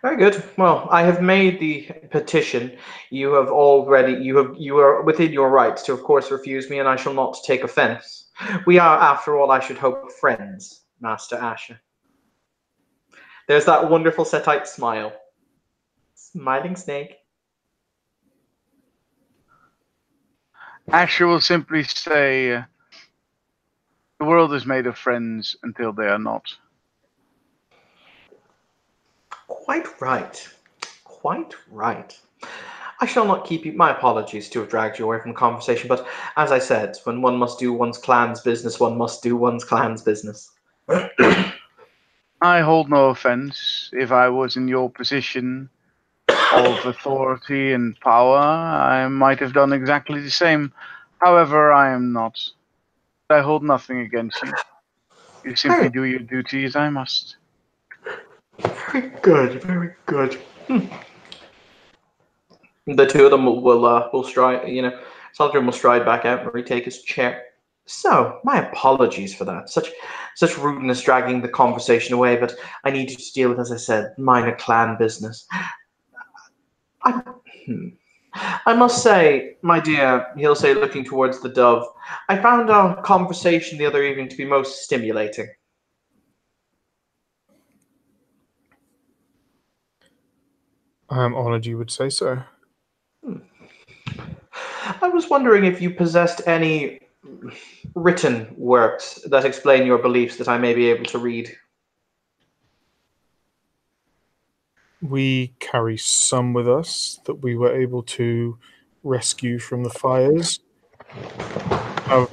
Very good. Well, I have made the petition. You are within your rights to, of course, refuse me, and I shall not take offense. We are, after all, I should hope, friends, Master Asher. There's that wonderful Setite smile. Smiling snake. Asher will simply say, the world is made of friends until they are not. Quite right. Quite right. I shall not keep you. My apologies to have dragged you away from the conversation, but as I said, when one must do one's clan's business, one must do one's clan's business. I hold no offense. If I was in your position of authority and power, I might have done exactly the same. However, I am not. I hold nothing against you. You simply do your duty as I must. Very good, very good. The two of them will stride. Saladrin will stride back out and retake his chair. So, my apologies for that. Such rudeness dragging the conversation away, but I needed to deal with, as I said, minor clan business. I must say, my dear, he'll say, looking towards the dove, I found our conversation the other evening to be most stimulating. I am honored you would say so. I was wondering if you possessed any written works that explain your beliefs that I may be able to read. We carry some with us that we were able to rescue from the fires. I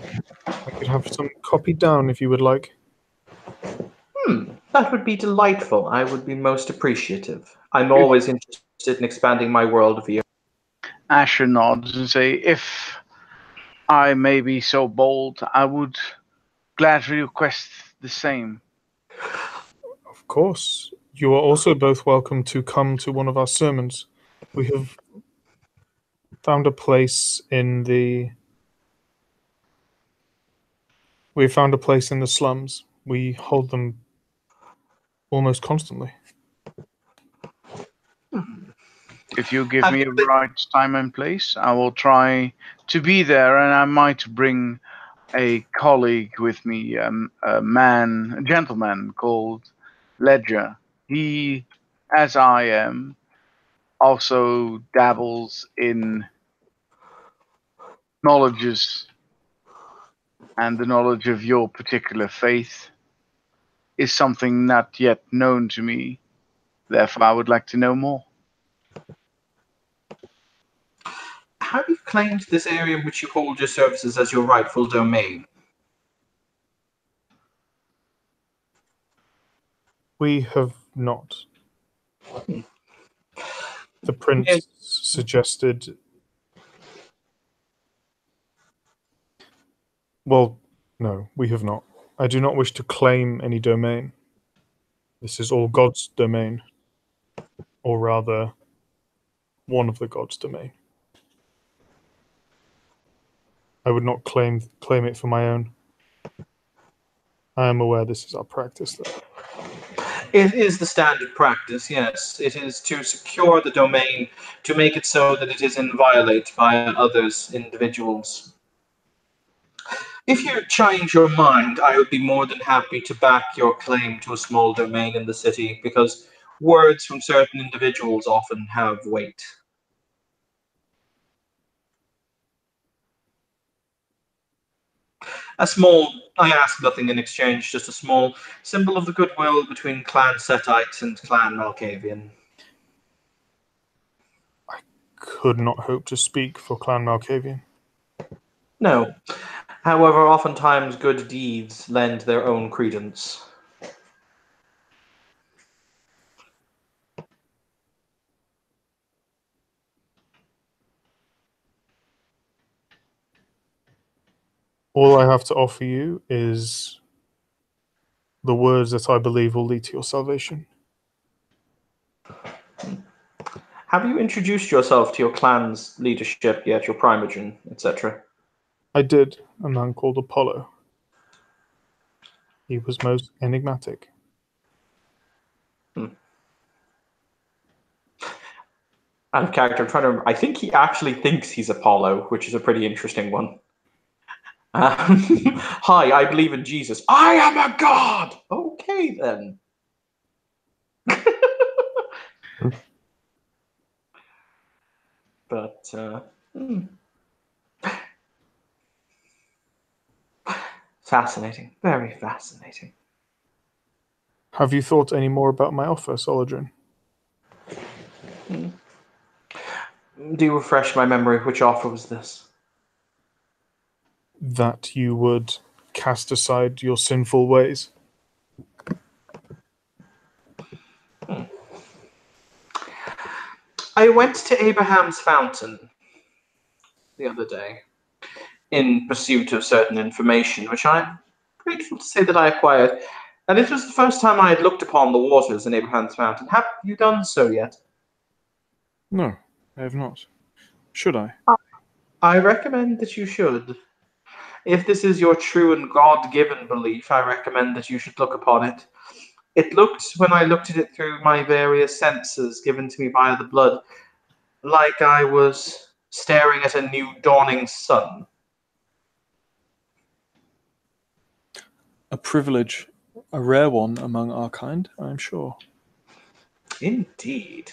could have some copied down if you would like. That would be delightful. I would be most appreciative. I'm always interested in expanding my worldview. Asher nods and say, if I may be so bold, I would gladly request the same. Of course. You are also both welcome to come to one of our sermons. We have found a place in the slums. We hold them almost constantly. If you give me a right time and place, I will try to be there, and I might bring a colleague with me, a gentleman called Ledger. He, as I am, also dabbles in knowledges, and the knowledge of your particular faith is something not yet known to me. Therefore, I would like to know more. Have you claimed this area in which you hold your services as your rightful domain? We have not. The prince Yes. suggested. Well, no, we have not. I do not wish to claim any domain. This is all God's domain. Or rather, one of the God's domain. I would not claim it for my own. I am aware this is our practice, though. It is the standard practice, yes. It is to secure the domain, to make it so that it is inviolate by others, individuals. If you change your mind, I would be more than happy to back your claim to a small domain in the city, because words from certain individuals often have weight. I ask nothing in exchange, just a small symbol of the goodwill between Clan Setite and Clan Malkavian. Could not hope to speak for Clan Malkavian. No. However, oftentimes good deeds lend their own credence. All I have to offer you is the words that I believe will lead to your salvation. Have you introduced yourself to your clan's leadership yet, your primogen, etc.? I did, a man called Apollo. He was most enigmatic. Out of character, I'm trying to remember. I think he actually thinks he's Apollo, which is a pretty interesting one. Hi, I believe in Jesus. I am a god! Okay, then. But, fascinating. Very fascinating. Have you thought any more about my offer, Solodrin? Do you refresh my memory? Which offer was this? That you would cast aside your sinful ways. I went to Abraham's Fountain the other day in pursuit of certain information, which I'm grateful to say that I acquired. And it was the first time I had looked upon the waters in Abraham's Fountain. Have you done so yet? No, I have not. Should I? I recommend that you should. If this is your true and God-given belief, I recommend that you should look upon it. It looked, when I looked at it through my various senses given to me by the blood, like I was staring at a new dawning sun. A privilege, a rare one among our kind, I am sure. Indeed.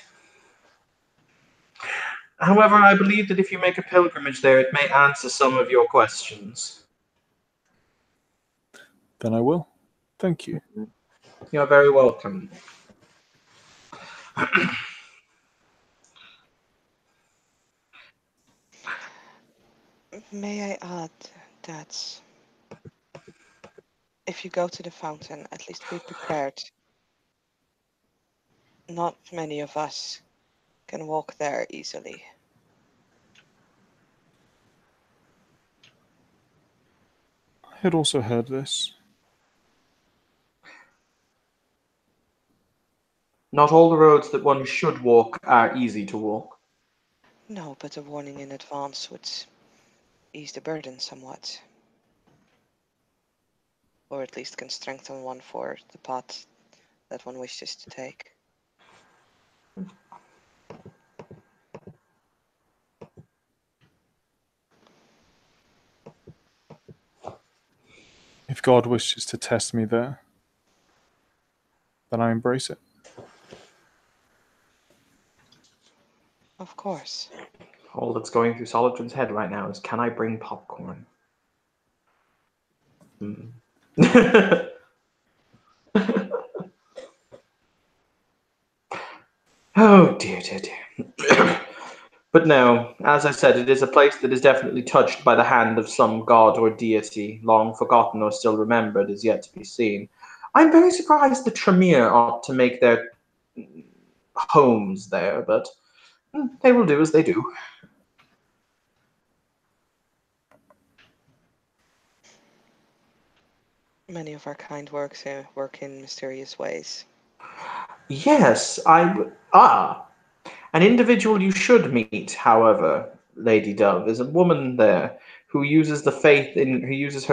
However, I believe that if you make a pilgrimage there, it may answer some of your questions. Then I will. Thank you. You're very welcome. May I add that if you go to the fountain, at least be prepared. Not many of us can walk there easily. I had also heard this. Not all the roads that one should walk are easy to walk. No, but a warning in advance would ease the burden somewhat. Or at least can strengthen one for the path that one wishes to take. If God wishes to test me there, then I embrace it. Of course. All that's going through Solitron's head right now is, can I bring popcorn? Hmm. Oh dear, dear, dear. But no, as I said, it is a place that is definitely touched by the hand of some god or deity, long forgotten or still remembered, is yet to be seen. I'm very surprised the Tremere ought to make their homes there, but they will do as they do. Many of our kind work in mysterious ways. Yes, an individual you should meet, however, Lady Dove, is a woman there who uses her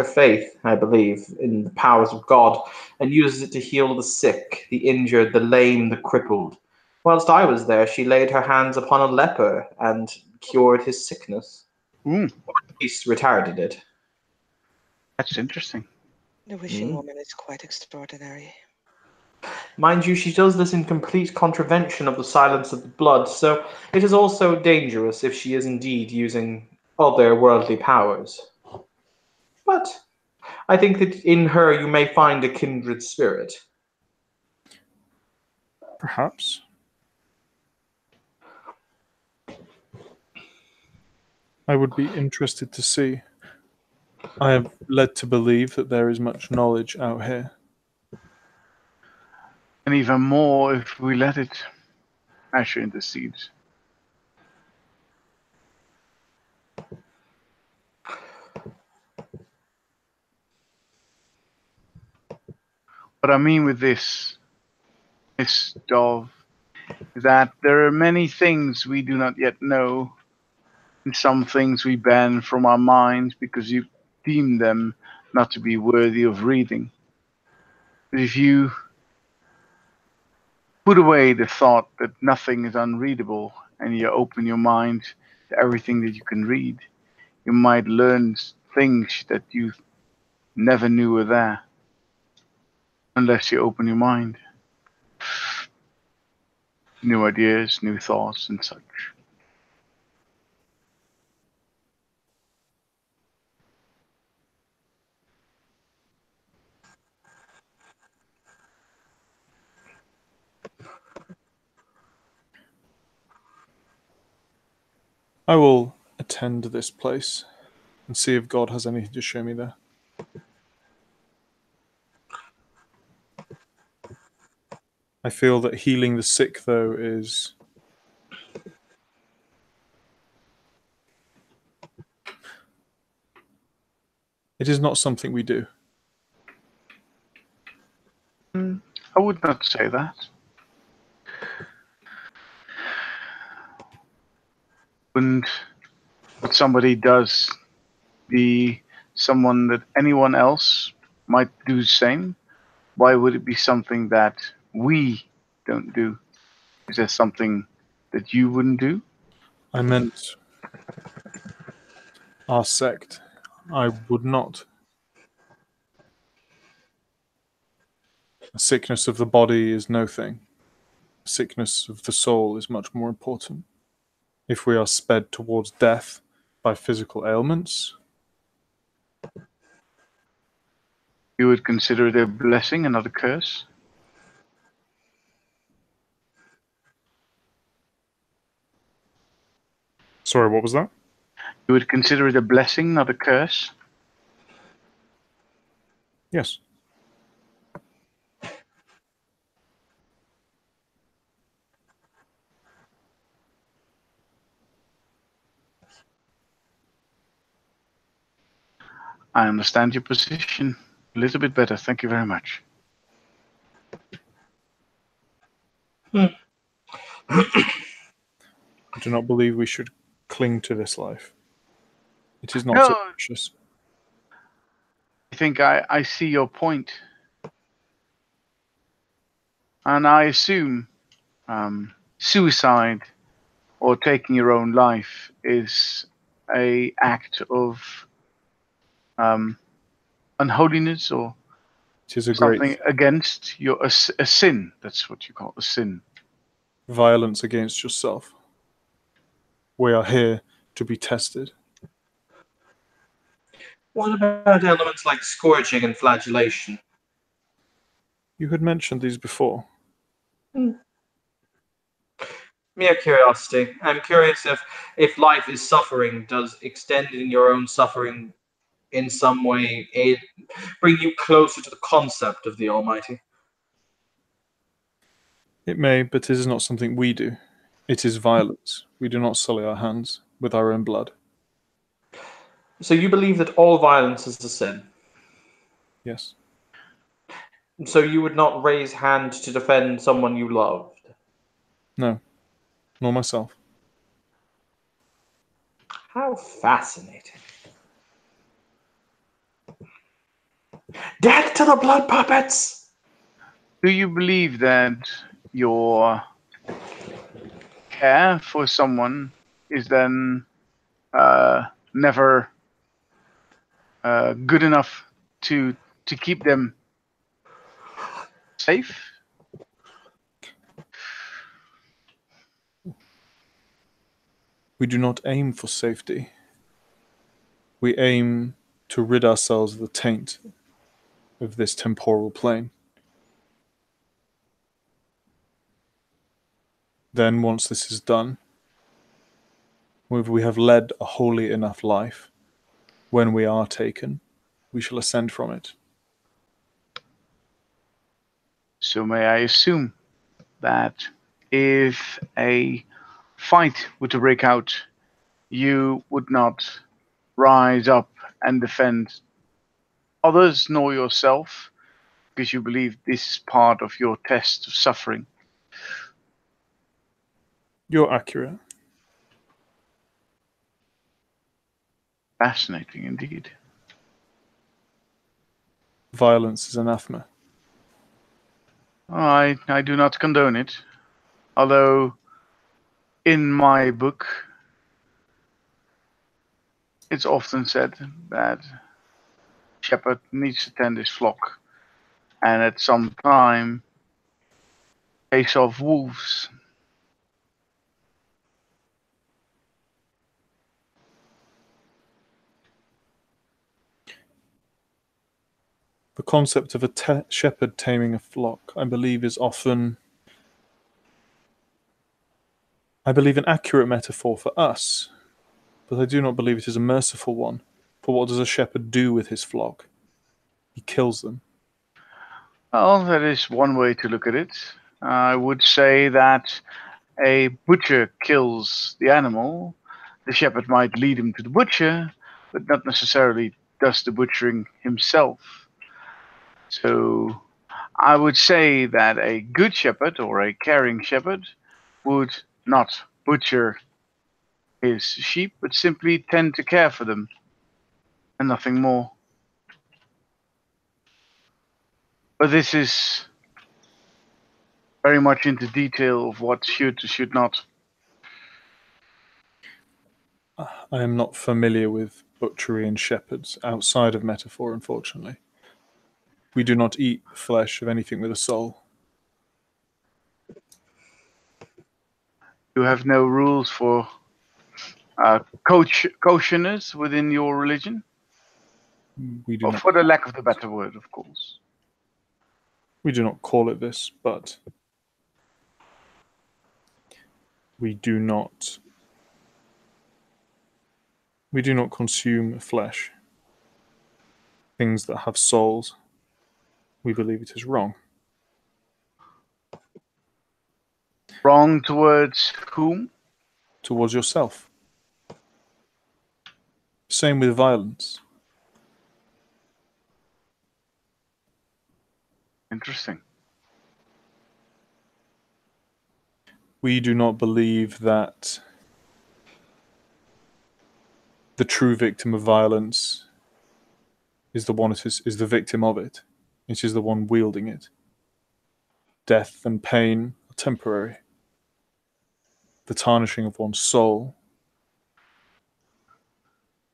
faith, I believe, in the powers of God, and uses it to heal the sick, the injured, the lame, the crippled. Whilst I was there, she laid her hands upon a leper and cured his sickness, Ooh, or at least retarded it. that's interesting. The wishing woman is quite extraordinary. Mind you, she does this in complete contravention of the silence of the blood, so it is also dangerous if she is indeed using other worldly powers. But I think that in her you may find a kindred spirit. Perhaps. I would be interested to see. I am led to believe that there is much knowledge out here. And even more if we let it. Asher intercedes. What I mean with this, Miss Dove, is that there are many things we do not yet know, and some things we ban from our minds because you deem them not to be worthy of reading. But if you put away the thought that nothing is unreadable and you open your mind to everything that you can read, you might learn things that you never knew were there unless you open your mind. New ideas, new thoughts, and such. I will attend this place and see if God has anything to show me there. I feel that healing the sick, though, is it is not something we do. I would not say that. Wouldn't what somebody does be someone that anyone else might do the same? Why would it be something that we don't do? Is there something that you wouldn't do? I meant our sect. I would not. A sickness of the body is no thing. A sickness of the soul is much more important. If we are sped towards death by physical ailments, You would consider it a blessing and not a curse? sorry, what was that? You would consider it a blessing, not a curse? Yes. I understand your position a little bit better. Thank you very much. I do not believe we should cling to this life. It is not so No. precious. I think I see your point. And I assume suicide or taking your own life is a act of unholiness or It is a something great against a sin. That's what you call a sin. violence against yourself. We are here to be tested. What about elements like scourging and flagellation? You had mentioned these before. Mere curiosity. I'm curious if life is suffering, does extending your own suffering in some way bring you closer to the concept of the Almighty? It may, but it is not something we do. It is violence. We do not sully our hands with our own blood. So you believe that all violence is a sin? Yes. So you would not raise hand to defend someone you loved? No. Nor myself. How fascinating. Death to the blood puppets! Do you believe that your care for someone is then never good enough to keep them safe? We do not aim for safety. We aim to rid ourselves of the taint of this temporal plane. Then, once this is done, if we have led a holy enough life, when we are taken, we shall ascend from it. So may I assume that if a fight were to break out, you would not rise up and defend others nor yourself, because you believe this is part of your test of suffering? You're accurate. Fascinating indeed. Violence is anathema. I do not condone it, although in my book it's often said that shepherd needs to tend his flock, and at some time face off wolves. The concept of a shepherd taming a flock, I believe, is often, an accurate metaphor for us, but I do not believe it is a merciful one. For what does a shepherd do with his flock? He kills them. Well, that is one way to look at it. I would say that a butcher kills the animal. The shepherd might lead him to the butcher, but not necessarily does the butchering himself. So I would say that a good shepherd or a caring shepherd would not butcher his sheep, but simply tend to care for them and nothing more. But this is very much into detail of what should or should not. I am not familiar with butchery and shepherds outside of metaphor, unfortunately. We do not eat the flesh of anything with a soul. You have no rules for kosherness within your religion? We do Or not. for the lack of the better word, of course. We do not call it this, but we do not consume flesh. Things that have souls. We believe it is wrong. Wrong towards whom? Towards yourself. Same with violence. Interesting. We do not believe that the true victim of violence is the victim of it. It is the one wielding it. Death and pain are temporary. The tarnishing of one's soul.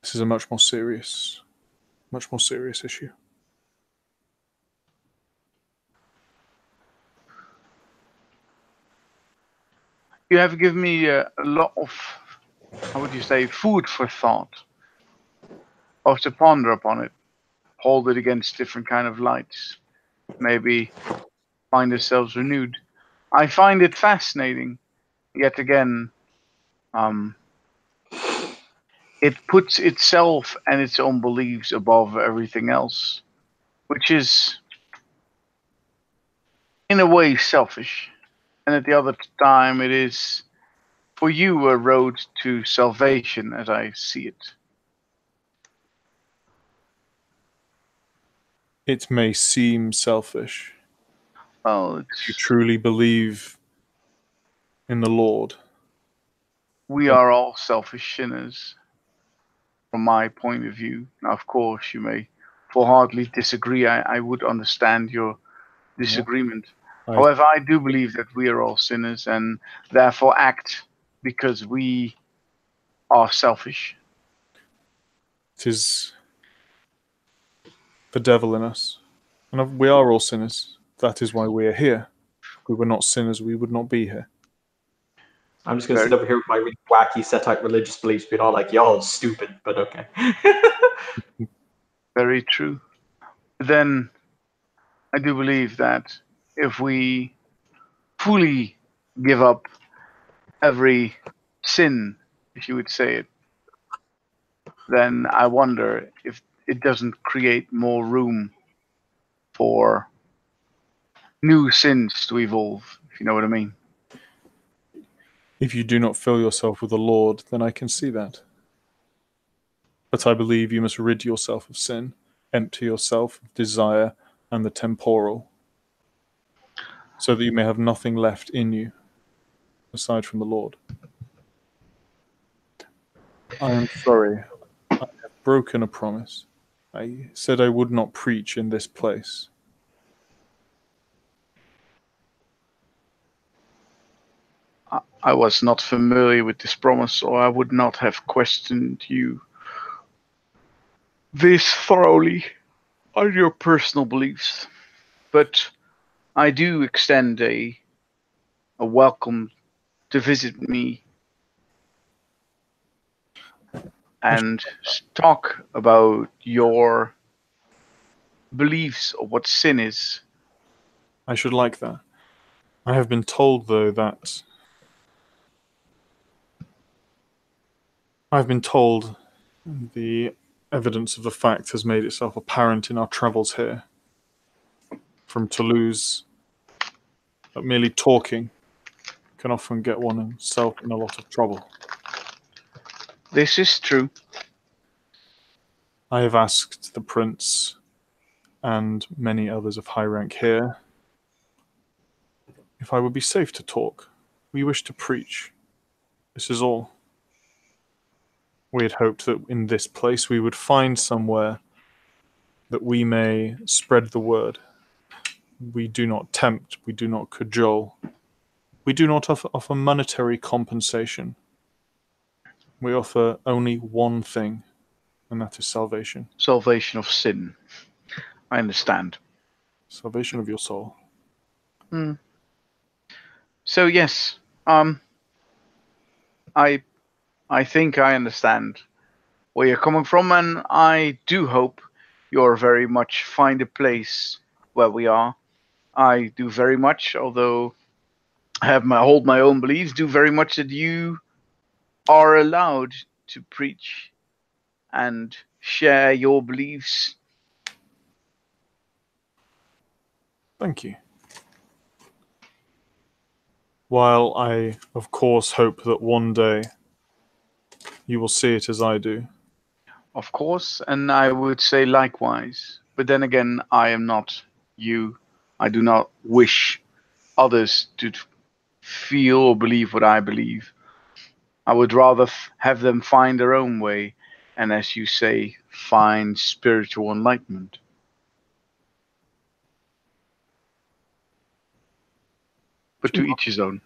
This is a much more serious issue. You have given me a lot of, how would you say, food for thought. Or to ponder upon it, hold it against different kind of lights, maybe find ourselves renewed. I find it fascinating. Yet again, it puts itself and its own beliefs above everything else, which is, in a way, selfish. And at the other time, it is, for you, a road to salvation, as I see it. It may seem selfish. Well, If you truly believe in the Lord, we are all selfish sinners, from my point of view. Now, of course, you may full-heartedly disagree. I would understand your disagreement. However, I do believe that we are all sinners and therefore act because we are selfish. it is the devil in us. And we are all sinners. That is why we are here. If we were not sinners, we would not be here. I'm just going to sit over here with my really wacky Setite religious beliefs, being all like, y'all stupid, but okay. Very true. Then I do believe that if we fully give up every sin, if you would say it, then I wonder if it doesn't create more room for new sins to evolve, if you know what I mean. If you do not fill yourself with the Lord, then I can see that. But I believe you must rid yourself of sin, empty yourself of desire and the temporal, so that you may have nothing left in you aside from the Lord. I am sorry. I have broken a promise. I said I would not preach in this place. I was not familiar with this promise, or I would not have questioned you this thoroughly on your personal beliefs. But I do extend a welcome to visit me and talk about your beliefs of what sin is. I should like that. I have been told, though, that the evidence of the fact has made itself apparent in our travels here from Toulouse, that merely talking can often get oneself in a lot of trouble. This is true. I have asked the prince and many others of high rank here if I would be safe to talk. We wish to preach. This is all. We had hoped that in this place we would find somewhere that we may spread the word. We do not tempt, we do not cajole. We do not offer monetary compensation. We offer only one thing, and that is salvation. Salvation of sin. I understand. Salvation of your soul. So yes, I think I understand where you're coming from, and I do hope you'll very much find a place where we are. I do very much, although I hold my own beliefs, do very much that you are allowed to preach and share your beliefs. Thank you. While I, of course, hope that one day you will see it as I do. Of course, and I would say likewise. But then again, I am not you. I do not wish others to feel or believe what I believe. I would rather have them find their own way, and as you say, find spiritual enlightenment. But to each his own.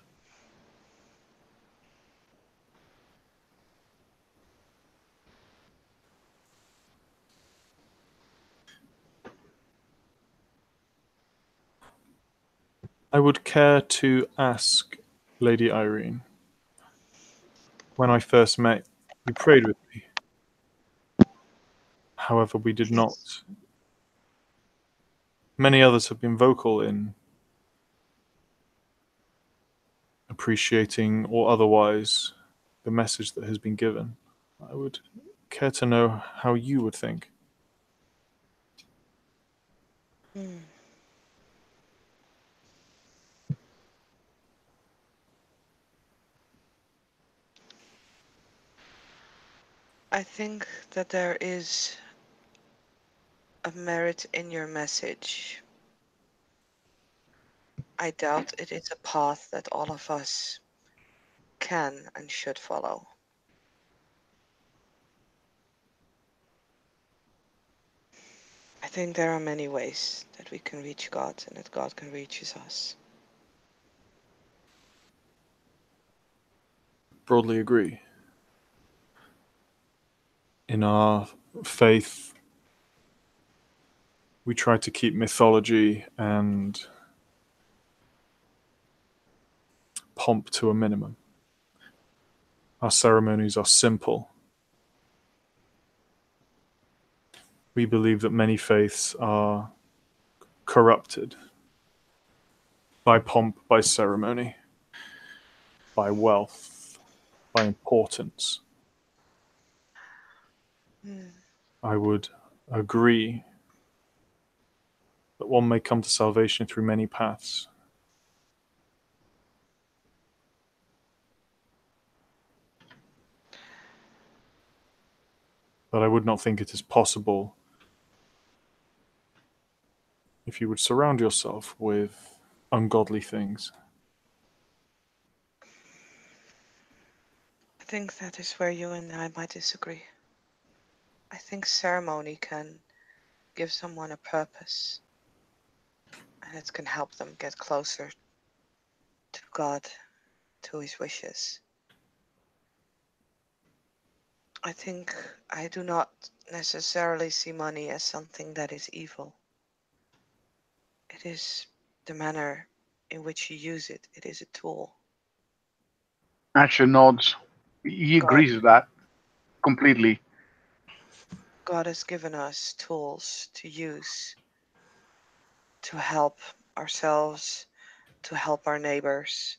I would care to ask Lady Irene, When I first met, you prayed with me. However, we did not. Many others have been vocal in appreciating or otherwise the message that has been given. I would care to know how you would think. I think that there is a merit in your message. I doubt it is a path that all of us can and should follow. I think there are many ways that we can reach God and that God can reach us. Broadly agree. In our faith, we try to keep mythology and pomp to a minimum. Our ceremonies are simple. We believe that many faiths are corrupted by pomp, by ceremony, by wealth, by importance. I would agree that one may come to salvation through many paths. But I would not think it is possible if you would surround yourself with ungodly things. I think that is where you and I might disagree. I think ceremony can give someone a purpose, and it can help them get closer to God, to his wishes. I think I do not necessarily see money as something that is evil. It is the manner in which you use it. It is a tool. Asher nods. He agrees with that completely. God has given us tools to use to help ourselves, to help our neighbors,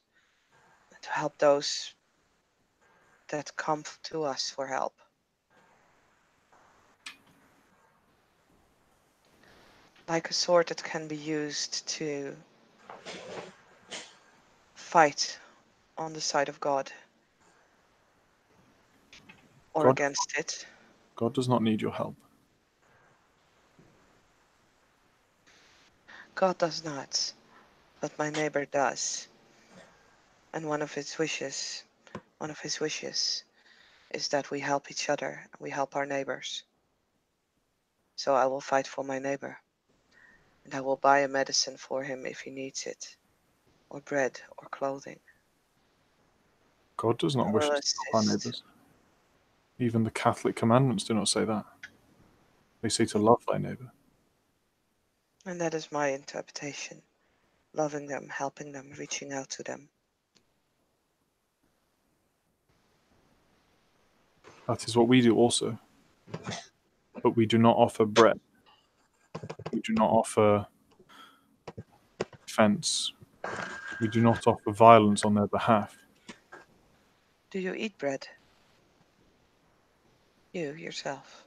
to help those that come to us for help. Like a sword that can be used to fight on the side of God or God- against it. God does not need your help. God does not, but my neighbor does. And one of his wishes is that we help each other and we help our neighbors. So I will fight for my neighbor, and I will buy a medicine for him if he needs it, or bread or clothing. God does not I wish will us to help our assist. neighbours. Even the Catholic commandments do not say that. They say to love thy neighbour. And that is my interpretation. Loving them, helping them, reaching out to them. That is what we do also. But we do not offer bread. We do not offer offence. We do not offer violence on their behalf. Do you eat bread? You, yourself.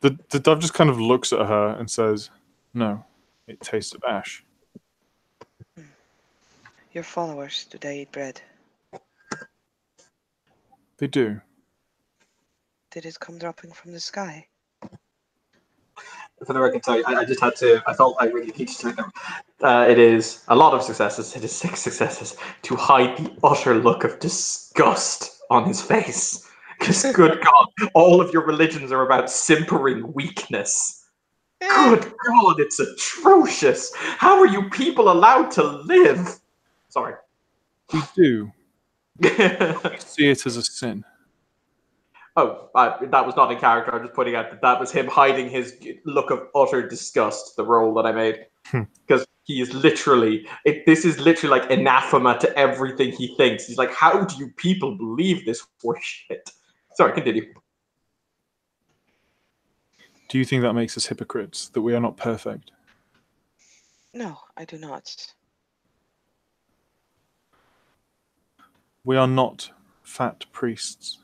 The dove just kind of looks at her and says, "No, it tastes of ash." Your followers, do they eat bread? They do. Did it come dropping from the sky? For the record, sorry, I just had to. I felt I really needed to check them. It is a lot of successes. It is 6 successes to hide the utter look of disgust on his face. Because, good God, all of your religions are about simpering weakness. Good God, it's atrocious. How are you people allowed to live? Sorry. We do. We see it as a sin. Oh, that was not in character. I'm just pointing out that was him hiding his look of utter disgust, the role that I made. Because He is literally, this is literally like anathema to everything he thinks. He's like, how do you people believe this horseshit? Sorry, continue. Do you think that makes us hypocrites, that we are not perfect? No, I do not. We are not fat priests.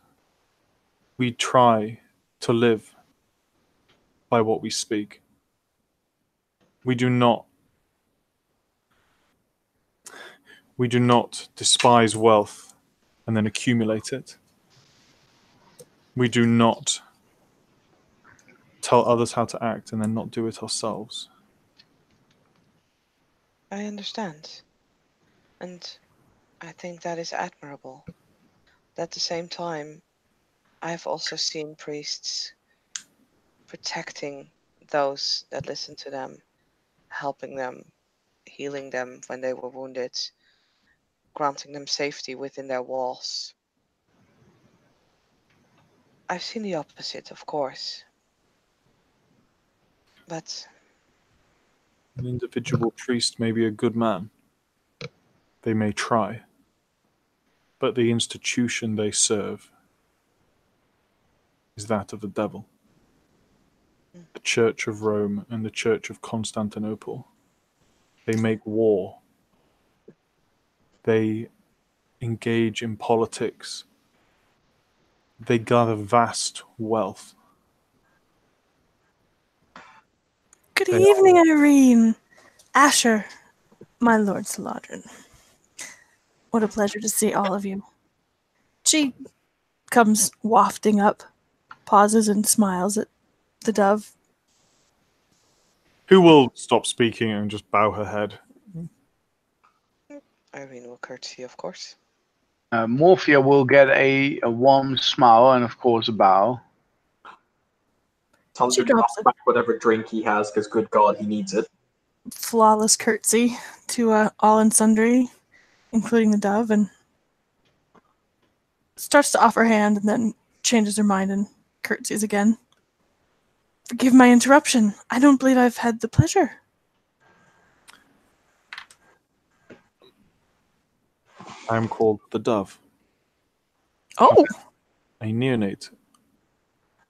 We try to live by what we speak. We do not despise wealth and then accumulate it. We do not tell others how to act and then not do it ourselves. I understand. And I think that is admirable. At the same time, I have also seen priests protecting those that listen to them, helping them, healing them when they were wounded, granting them safety within their walls. I've seen the opposite, of course. But An individual priest may be a good man. They may try. But the institution they serve is that of the devil. The Church of Rome and the Church of Constantinople. They make war. They engage in politics. They gather vast wealth. Good evening, Irene. Asher, my Lord Saladrin. What a pleasure to see all of you. She comes wafting up, pauses and smiles at the dove. Who will stop speaking and just bow her head? Irene will curtsy, of course. Morphia will get a warm smile and, of course, a bow. Tell him She to drops toss back whatever drink he has, because good God, he needs it. Flawless curtsy to all and sundry, including the dove, and starts to offer hand and then changes her mind and curtsies again. Forgive my interruption. I don't believe I've had the pleasure. I am called the Dove, Oh, a neonate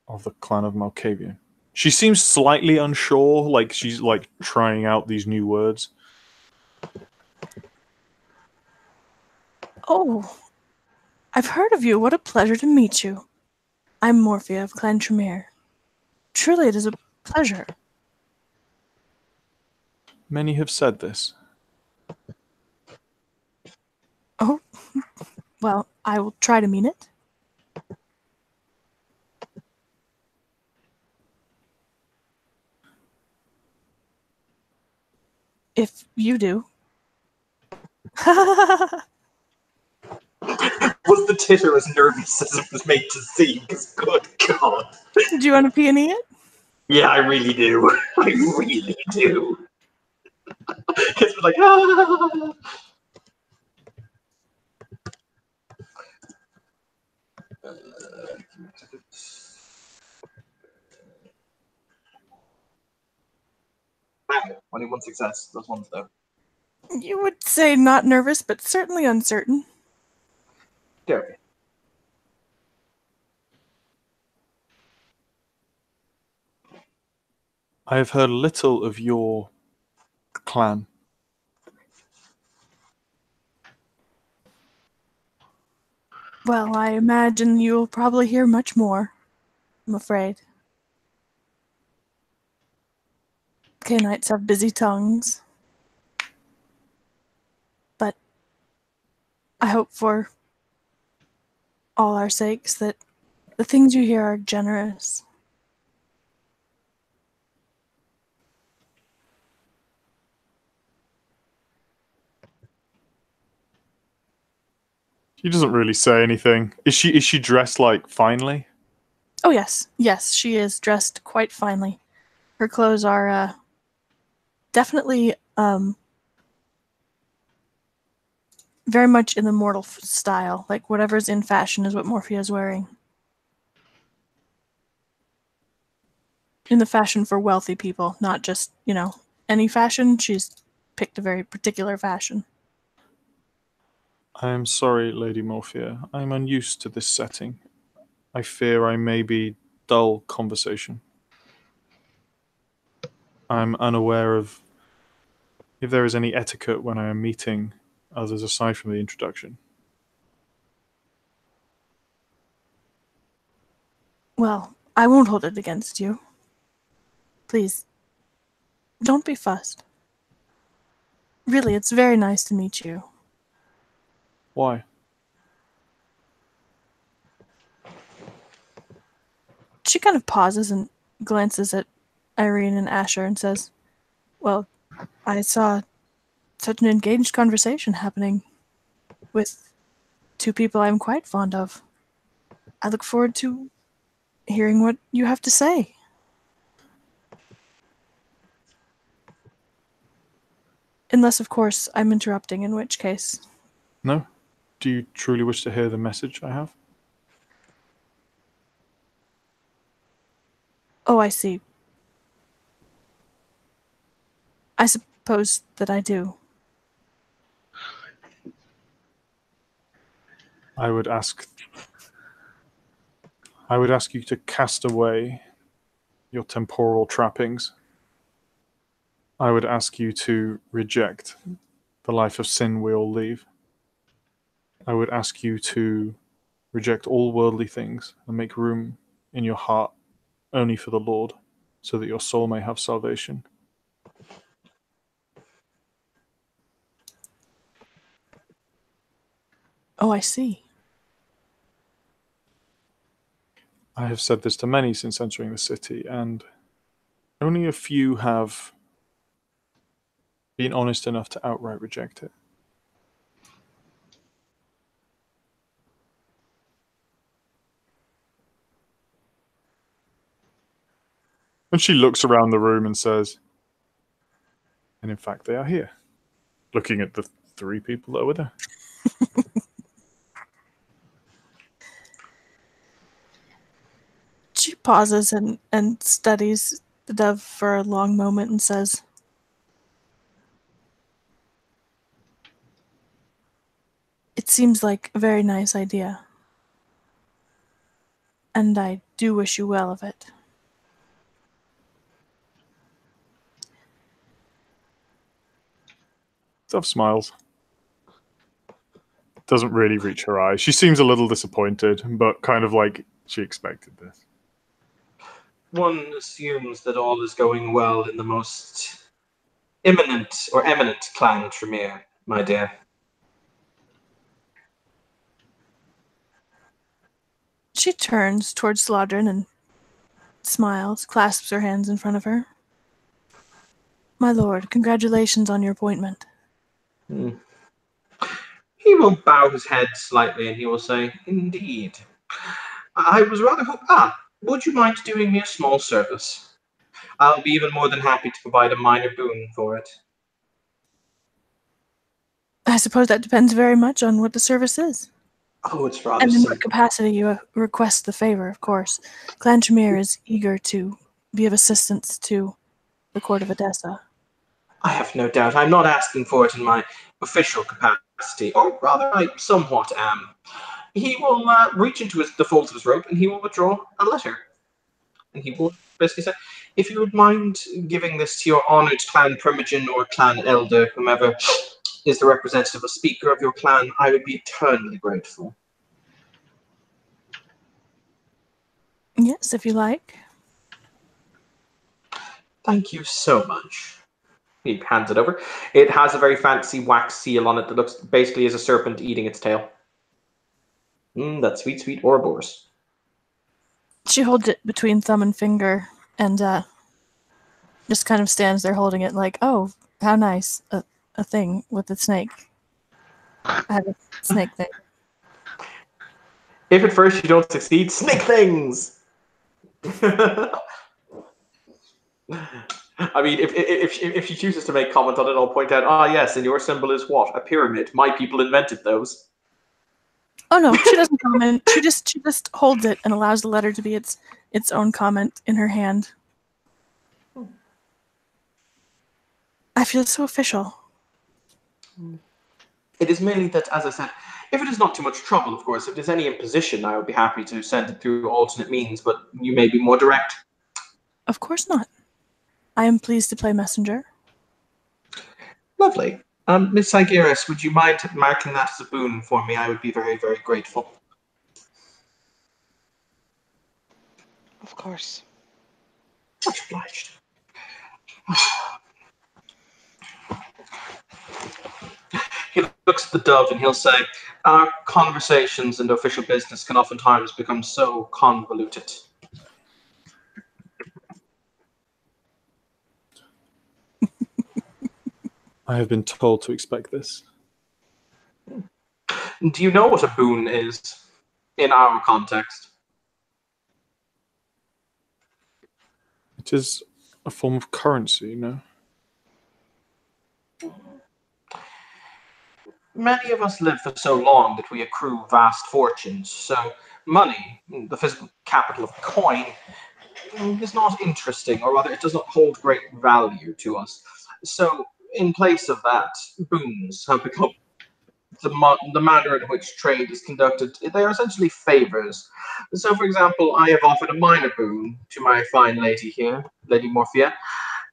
of the clan of Malkavian. She seems slightly unsure, like she's like trying out these new words. oh. I've heard of you. What a pleasure to meet you. I'm Morphia of Clan Tremere. Truly, it is a pleasure. Many have said this. Oh, well, I will try to mean it. If you do. Was the titter as nervous as it was made to seem? Because good God. Do you want to peony it? Yeah, I really do. I really do. It's like, ah. Only one success. Those ones though. You would say not nervous, but certainly uncertain. Okay. I have heard little of your clan. Well, I imagine you'll probably hear much more, I'm afraid. Canaanites have busy tongues. But I hope for all our sakes that the things you hear are generous. She doesn't really say anything. Is she dressed like finely? Oh yes, yes, she is dressed quite finely. Her clothes are definitely very much in the mortal style. Like whatever's in fashion is what Morphia is wearing. In the fashion for wealthy people, not just, any fashion. She's picked a very particular fashion. I am sorry, Lady Morphia. I am unused to this setting. I fear I may be dull conversation. I am unaware of if there is any etiquette when I am meeting others aside from the introduction. Well, I won't hold it against you. Please, don't be fussed. Really, it's very nice to meet you. Why? She kind of pauses and glances at Irene and Asher and says, well, I saw such an engaged conversation happening with two people I'm quite fond of. I look forward to hearing what you have to say. Unless, of course, I'm interrupting, in which case... No? Do you truly wish to hear the message I have? Oh, I see. I suppose that I do. I would ask you to cast away your temporal trappings. I would ask you to reject the life of sin we all lead. I would ask you to reject all worldly things and make room in your heart only for the Lord, so that your soul may have salvation. Oh, I see. I have said this to many since entering the city, and only a few have been honest enough to outright reject it. And she looks around the room and says, and in fact they are here, looking at the three people that are with her. She pauses and studies the dove for a long moment and says, it seems like a very nice idea. And I do wish you well of it. Dove smiles. Doesn't really reach her eyes. She seems a little disappointed, but kind of like she expected this. One assumes that all is going well in the most eminent clan Tremere, my dear. She turns towards Slodrin and smiles, clasps her hands in front of her. My lord, congratulations on your appointment. He will bow his head slightly and he will say, indeed. I was rather would you mind doing me a small service? I'll be even more than happy to provide a minor boon for it. I suppose that depends very much on what the service is. Oh, it's rather And in simple. what capacity you request the favor, of course. Clan Tremere is eager to be of assistance to the court of Edessa. I have no doubt. I'm not asking for it in my official capacity, or rather, I somewhat am. He will reach into the folds of his robe and he will withdraw a letter. And he will basically say, if you would mind giving this to your honored clan primogen or clan elder, whomever is the representative or speaker of your clan, I would be eternally grateful. Yes, if you like. Thank you so much. He hands it over. It has a very fancy wax seal on it that looks basically as a serpent eating its tail. That sweet, sweet Ouroboros. She holds it between thumb and finger and just kind of stands there holding it like, oh, how nice. A thing with a snake. I have a snake thing. If at first you don't succeed, snake things! I mean, if she chooses to make comment on it, I'll point out, yes, and your symbol is what? A pyramid. My people invented those. Oh no, she doesn't comment. She just holds it and allows the letter to be its own comment in her hand. I feel so official. It is merely that, as I said, if it is not too much trouble, of course, if there's any imposition, I would be happy to send it through alternate means, but you may be more direct. Of course not. I am pleased to play messenger. Lovely. Miss Sigeris, would you mind marking that as a boon for me? I would be very, very grateful. Of course. Much obliged. He looks at the dove and he'll say, our conversations and official business can oftentimes become so convoluted. I have been told to expect this. Do you know what a boon is in our context? It is a form of currency, no? Many of us live for so long that we accrue vast fortunes, so money, the physical capital of coin, is not interesting, or rather, it does not hold great value to us. So, in place of that, boons have become the manner in which trade is conducted. They are essentially favors. So, for example, I have offered a minor boon to my fine lady here, Lady Morphia,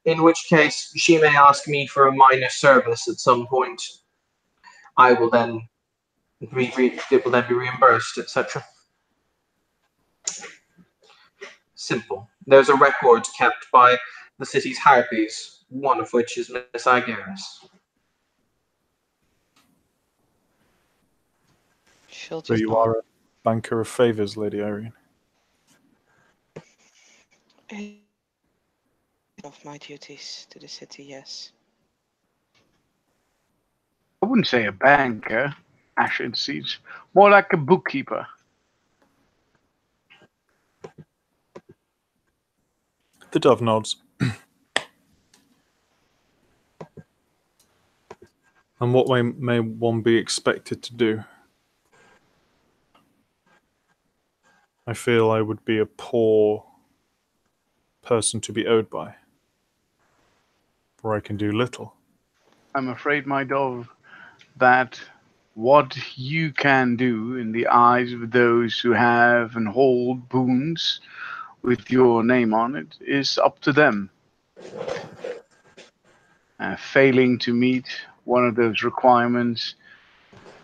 in which case she may ask me for a minor service at some point. I will then it will then be reimbursed, etc. Simple. There's a record kept by the city's harpies, one of which is Miss Igeris. She'll So just you are a banker of favors, Lady Irene. of my duties to the city, yes. I wouldn't say a banker, Asher seems more like a bookkeeper. The dove nods. And what may one be expected to do? I feel I would be a poor person to be owed by, for I can do little. I'm afraid, my dove, that what you can do in the eyes of those who have and hold boons with your name on it is up to them. Failing to meet one of those requirements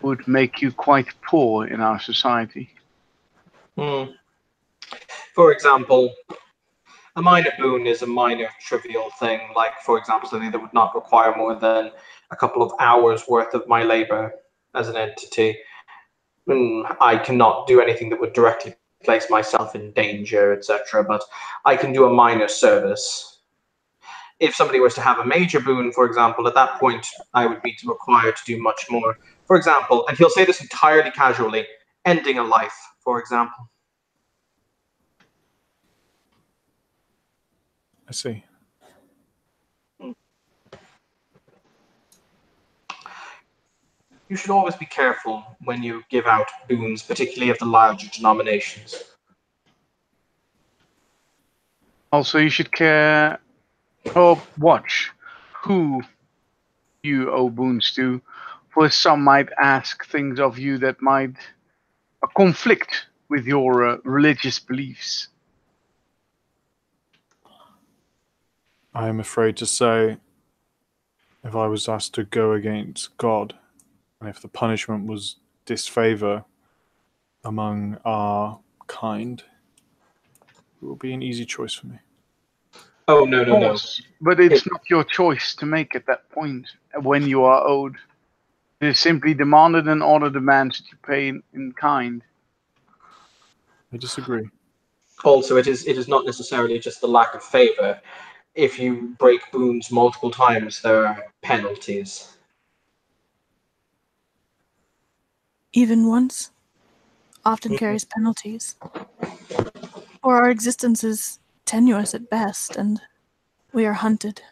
would make you quite poor in our society. For example, a minor boon is a minor trivial thing, like, for example, something that would not require more than a couple of hours worth of my labor as an entity. I cannot do anything that would directly place myself in danger, etc., but I can do a minor service. If somebody was to have a major boon, for example, at that point, I would be required to do much more. For example, and he'll say this entirely casually, ending a life, for example. I see. You should always be careful when you give out boons, particularly of the larger denominations. Also, you should care or watch who you owe boons to, for some might ask things of you that might conflict with your religious beliefs. I am afraid to say, if I was asked to go against God, and if the punishment was disfavor among our kind, it will be an easy choice for me. Oh, no, no, no. But it's not your choice to make at that point when you are owed. It is simply demanded and order demands that you pay in kind. I disagree. Also, it is not necessarily just the lack of favor. If you break boons multiple times, there are penalties. Even once often carries penalties. For our existence is tenuous at best, and we are hunted.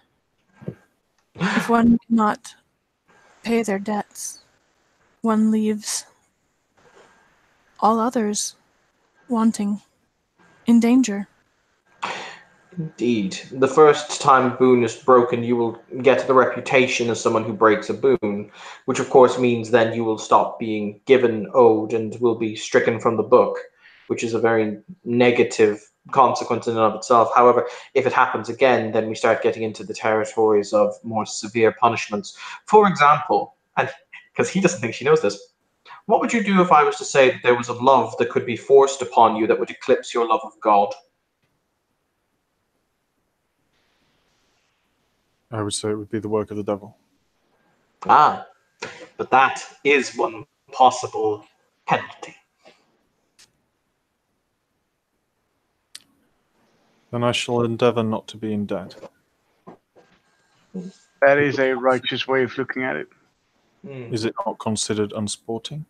If one cannot pay their debts, one leaves all others wanting, in danger. Indeed. The first time a boon is broken, you will get the reputation as someone who breaks a boon, which of course means then you will stop being given owed and will be stricken from the book, which is a very negative consequence in and of itself. However, if it happens again, then we start getting into the territories of more severe punishments. For example, and because he doesn't think she knows this, what would you do if I was to say that there was a love that could be forced upon you that would eclipse your love of God? I would say it would be the work of the devil. Ah, but that is one possible penalty. Then I shall endeavour not to be in debt. That is a righteous way of looking at it. Is it not considered unsporting?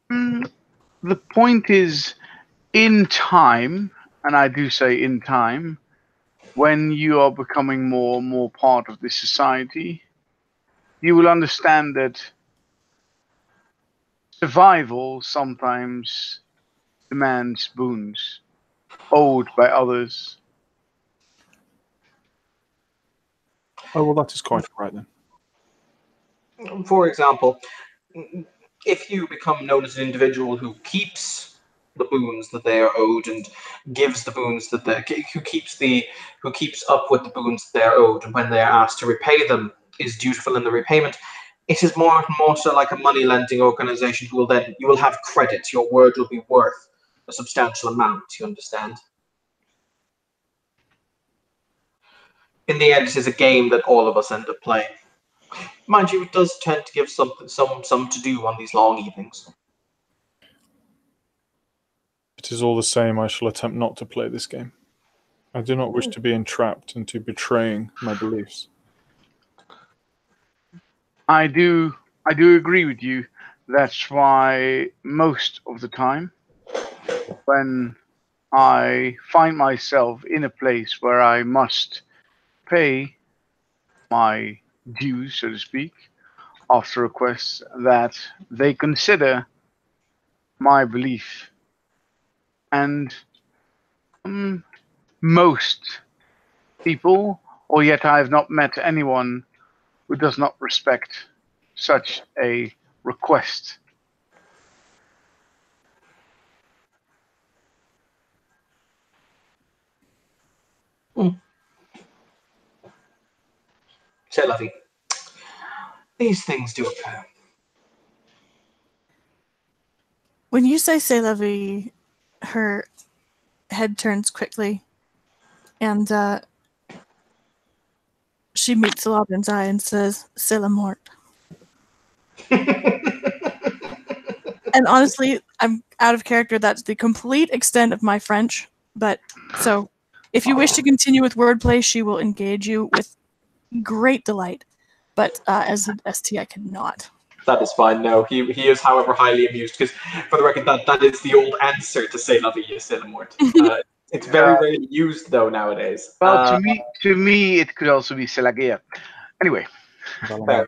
The point is, in time, and I do say in time, when you are becoming more and more part of this society, you will understand that survival sometimes demands boons owed by others. Oh, well, that is quite right then. For example, if you become known as an individual who keeps the boons that they are owed and gives the boons that who keeps up with the boons that they are owed, and when they are asked to repay them is dutiful in the repayment, it is more so like a money lending organization who will then you will have credit. Your word will be worth a substantial amount. You understand? In the end, it is a game that all of us end up playing. Mind you, it does tend to give some to do on these long evenings. It is all the same, I shall attempt not to play this game. I do not wish to be entrapped into betraying my beliefs. I do agree with you. That's why most of the time, when I find myself in a place where I must pay my dues, so to speak, after requests, that they consider my belief. And most people, or yet I have not met anyone who does not respect such a request. C'est la vie. These things do occur. When you say "c'est la vie," her head turns quickly, and she meets Laban's eye and says, "C'est la mort." And honestly, I'm out of character. That's the complete extent of my French. But so, if you wish to continue with wordplay, she will engage you with great delight. But as an ST, I cannot. That is fine. No, he is, however, highly amused because, for the record, that is the old answer to "C'est la vie," "C'est la mort." It's very rarely used though nowadays. Well, to me, it could also be "c'est la guerre." Anyway, fair.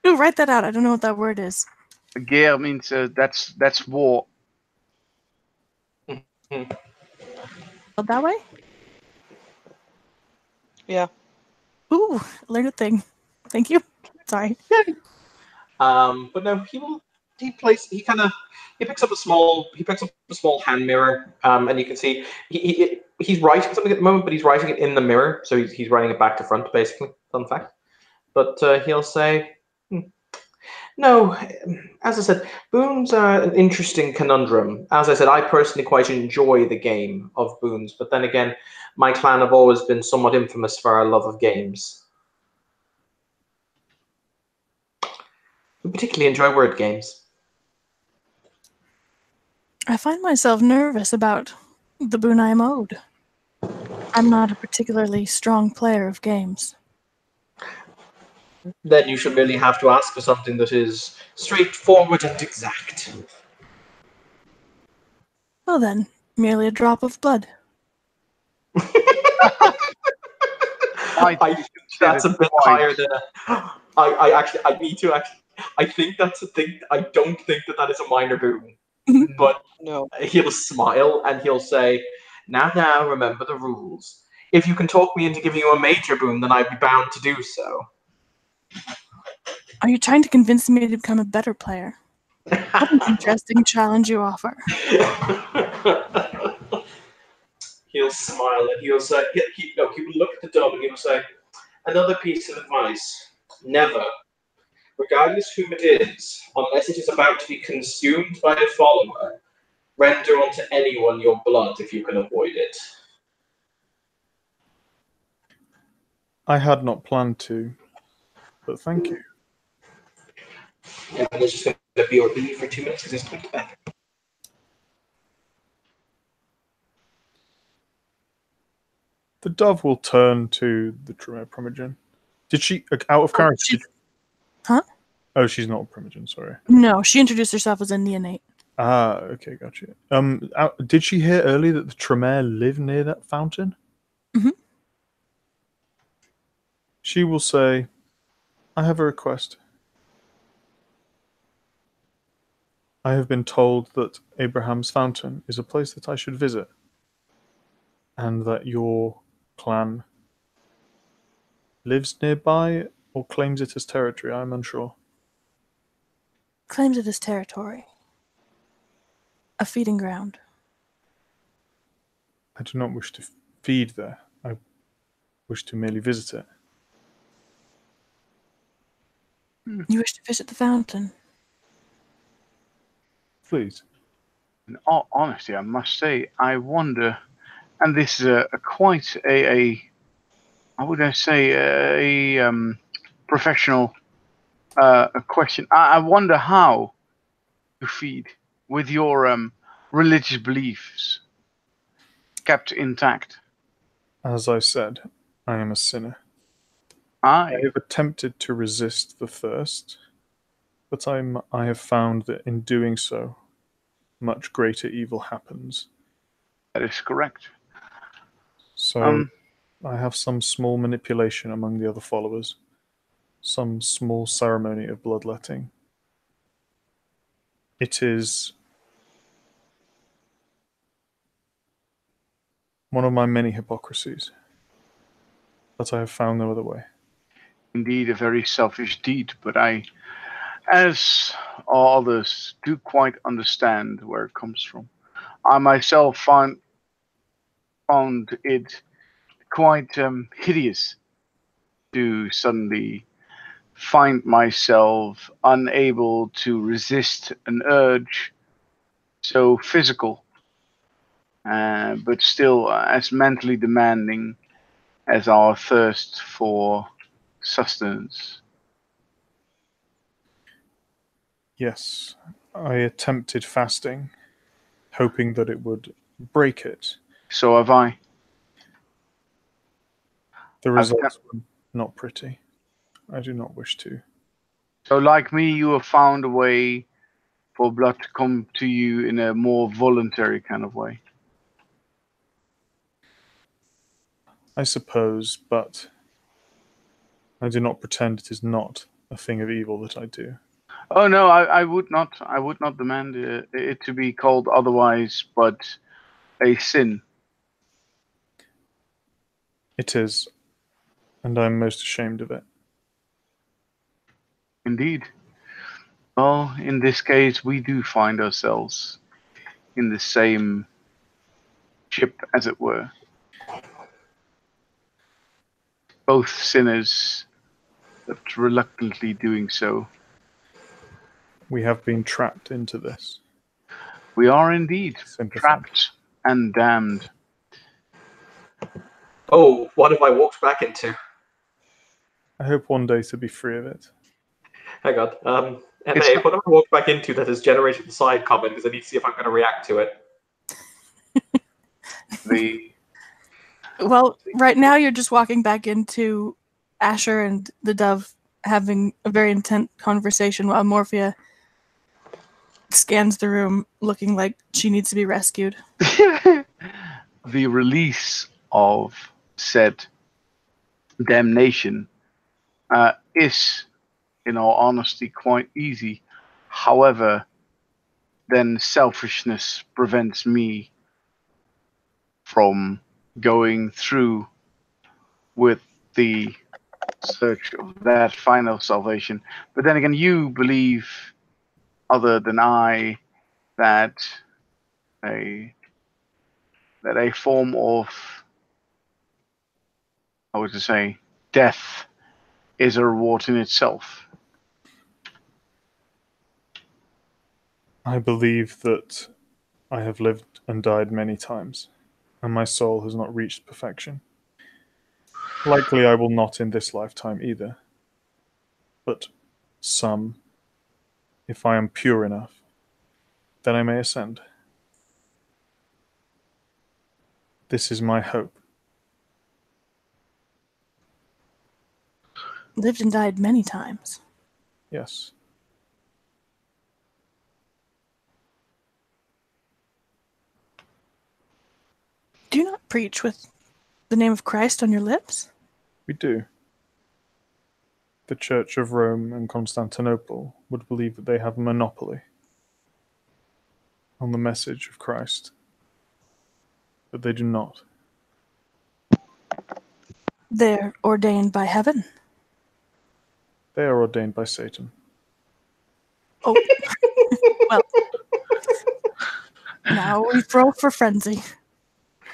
Ooh, write that out. I don't know what that word is. Guerre means that's war. Spelled that way? Yeah. Ooh, learned a thing. Thank you. Sorry. But no, he picks up a small hand mirror, and you can see he's writing something at the moment, but he's writing it in the mirror, so he's writing it back to front, basically. Fun fact. But he'll say, no, as I said, boons are an interesting conundrum. As I said, I personally quite enjoy the game of boons, but then again, my clan have always been somewhat infamous for our love of games. We particularly enjoy word games. I find myself nervous about the boon I am owed. I'm not a particularly strong player of games. Then you should really have to ask for something that is straightforward and exact. Well then, merely a drop of blood. I think that's a bit higher than I need to actually. I think that's a thing. I don't think that is a minor boon. But No. he'll smile and he'll say, Now, remember the rules. If you can talk me into giving you a major boon, then I'd be bound to do so. Are you trying to convince me to become a better player? What an interesting challenge you offer. He'll smile and he'll say, he will look at the dog and he'll say, another piece of advice. Never, regardless whom it is, unless it is about to be consumed by a follower, render unto anyone your blood if you can avoid it. I had not planned to, but thank you. And there's just going to be or leave for 2 minutes because he's coming back. The dove will turn to the Tremere Primogen. Did she, out of character? Huh? Oh, she's not a Primogen, sorry. No, she introduced herself as a neonate. Ah, okay, gotcha. Did she hear earlier that the Tremere live near that fountain? Mm-hmm. She will say, I have a request. I have been told that Abraham's Fountain is a place that I should visit, and that your clan lives nearby or claims it as territory. I'm unsure. Claims it as territory. A feeding ground. I do not wish to feed there. I wish to merely visit it. You wish to visit the fountain? Please. In all honesty, I must say, I wonder, and this is quite I would say a professional a question. I wonder how you feed with your religious beliefs kept intact. As I said, I am a sinner. I have attempted to resist the thirst, but I have found that in doing so, much greater evil happens. That is correct. So I have some small manipulation among the other followers, some small ceremony of bloodletting. It is one of my many hypocrisies, but I have found no other way. Indeed, a very selfish deed, but I, as all others, do quite understand where it comes from. I myself found it quite hideous to suddenly find myself unable to resist an urge so physical, but still as mentally demanding as our thirst for sustenance. Yes, I attempted fasting, hoping that it would break it. So have I. The results were not pretty. I do not wish to. So like me, you have found a way for blood to come to you in a more voluntary kind of way. I suppose, but I do not pretend it is not a thing of evil that I do. Oh no, I would not. I would not demand it to be called otherwise, but a sin. It is, and I am most ashamed of it. Indeed. Well, in this case, we do find ourselves in the same ship, as it were. Both sinners, but reluctantly doing so. We have been trapped into this. We are indeed Simple trapped and damned. Oh, what have I walked back into? I hope one day to be free of it. Hang on. MA, what have I walked back into that has generated the side comment? Because I need to see if I'm going to react to it. Well, right now you're just walking back into Asher and the dove having a very intense conversation while Morphia scans the room looking like she needs to be rescued. The release of said damnation is, in all honesty, quite easy. However, then selfishness prevents me from going through with the search of that final salvation. But then again, you believe, other than I, that a form of, I would say, death is a reward in itself. I believe that I have lived and died many times, and my soul has not reached perfection. Likely I will not in this lifetime either. But some, if I am pure enough, then I may ascend. This is my hope. Lived and died many times. Yes. Do you not preach with the name of Christ on your lips? We do. The Church of Rome and Constantinople would believe that they have a monopoly on the message of Christ, but they do not. They're ordained by heaven. They are ordained by Satan. Oh, well. Now we throw for frenzy.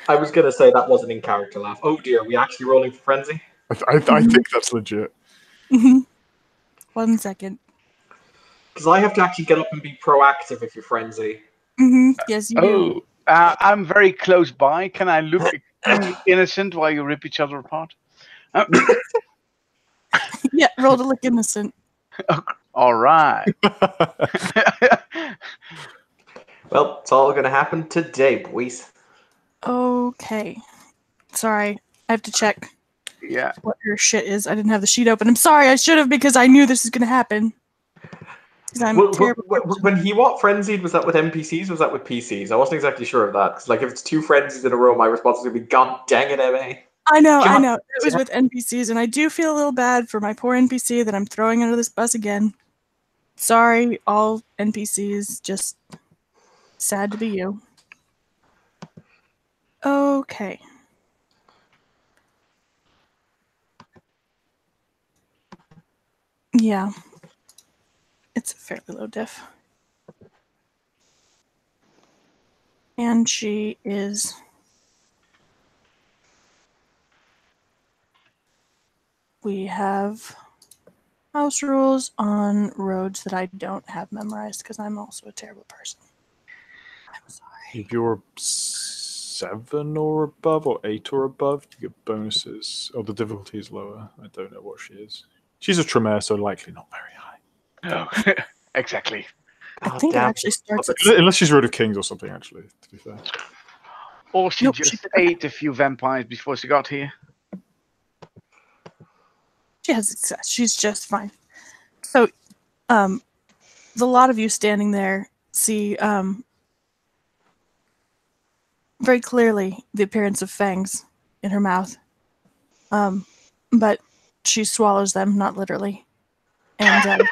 I was going to say that wasn't in character laugh. Oh dear, we actually rolling for frenzy? I think that's legit. 1 second. Because I have to actually get up and be proactive if you frenzy. Yes, you do. I'm very close by. Can I look extremely innocent while you rip each other apart? Yeah, roll to look innocent. All right. Well, it's all going to happen today, boys. Okay. Sorry, I have to check Yeah. what your shit is. I didn't have the sheet open. I'm sorry, I should have, because I knew this was going to happen. Because I'm terrible. When he frenzied, was that with NPCs or was that with PCs? I wasn't exactly sure of that. Because like, if it's 2 frenzies in a row, my response is going to be, God dang it, MA. I know. It was with NPCs, and I do feel a little bad for my poor NPC that I'm throwing under this bus again. Sorry, all NPCs. Just sad to be you. Okay. Yeah. It's a fairly low diff. And she is... We have house rules on roads that I don't have memorized because I'm also a terrible person. I'm sorry. If you're 7 or above, or 8 or above, you get bonuses. Oh, the difficulty is lower. I don't know what she is. She's a Tremere, so likely not very high. Oh, exactly. I think it actually starts at... Unless she's Road of Kings or something, actually, to be fair. Or she Nope, just she didn't. ate a few vampires before she got here. She has success. She's just fine. So, the lot of you standing there see very clearly the appearance of fangs in her mouth. But she swallows them, not literally. And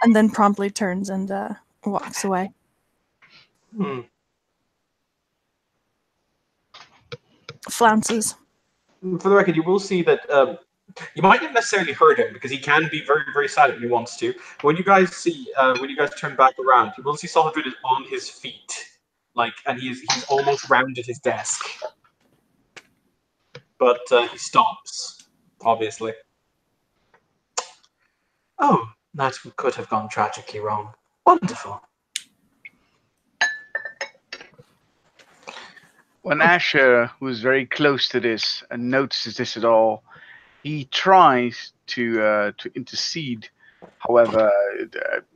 and then promptly turns and walks away. Flounces. For the record, you will see that you might not necessarily hurt him because he can be very, very silent when he wants to. But when you guys turn back around, you will see Solidrid is on his feet, and he's almost rounded his desk. But he stops, obviously. Oh, that could have gone tragically wrong. Wonderful. When Asher, who is very close to this and notices this at all, he tries to intercede. However,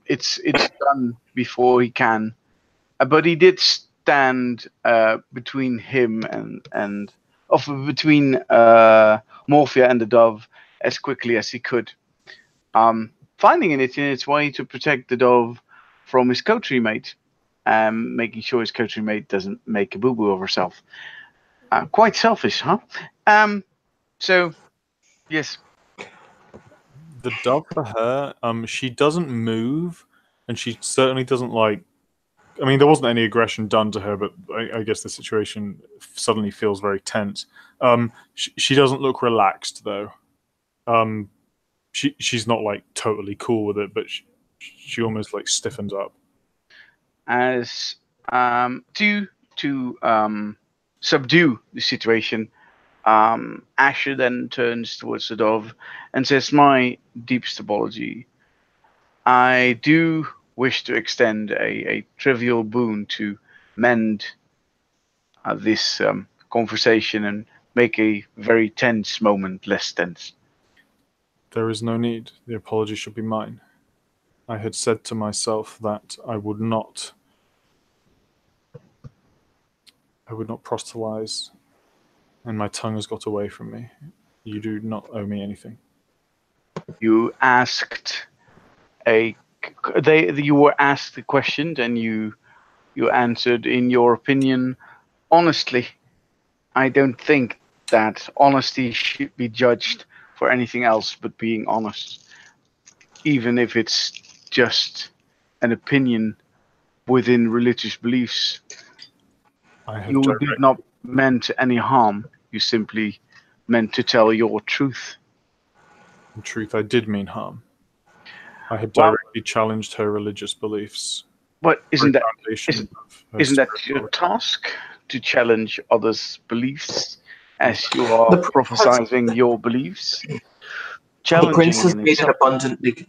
it's done before he can. But he did stand between him between Morphia and the dove as quickly as he could, finding it in its way to protect the dove from his coterie mate. Making sure his coterie mate doesn't make a boo-boo of herself. Quite selfish, huh? So, yes. The dove for her, she doesn't move, and she certainly doesn't I mean, there wasn't any aggression done to her, but I guess the situation suddenly feels very tense. She doesn't look relaxed though. She's not like totally cool with it, but she almost like stiffens up. As to subdue the situation, Asher then turns towards the dove and says, "My deepest apology. I do wish to extend a trivial boon to mend this conversation and make a very tense moment less tense." There is no need. The apology should be mine. I had said to myself that I would not proselytize, and my tongue has got away from me. You do not owe me anything. You asked you were asked a question, and you answered in your opinion honestly. I don't think that honesty should be judged for anything else but being honest, even if it's just an opinion within religious beliefs. You did not meant any harm. You simply meant to tell your truth. In truth, I did mean harm. I had directly challenged her religious beliefs. But isn't that your task, to challenge others' beliefs as you are prophesying your beliefs? The prince has made it abundantly.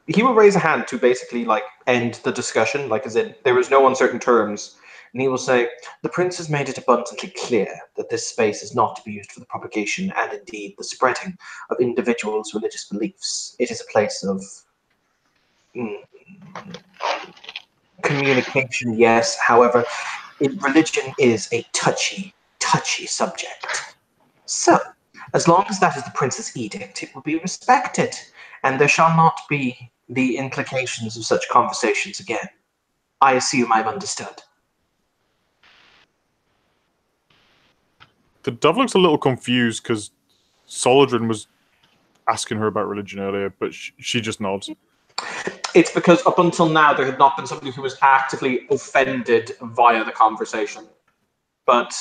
He will raise a hand to basically like end the discussion, like as in there is no uncertain terms. And he will say, the prince has made it abundantly clear that this space is not to be used for the propagation and indeed the spreading of individuals' religious beliefs. It is a place of communication, yes. However, religion is a touchy subject. So, as long as that is the prince's edict, it will be respected, and there shall not be the implications of such conversations again. I assume I've understood. The dove looks a little confused because Solodrin was asking her about religion earlier, but she just nods. It's because up until now there had not been somebody who was actively offended via the conversation. But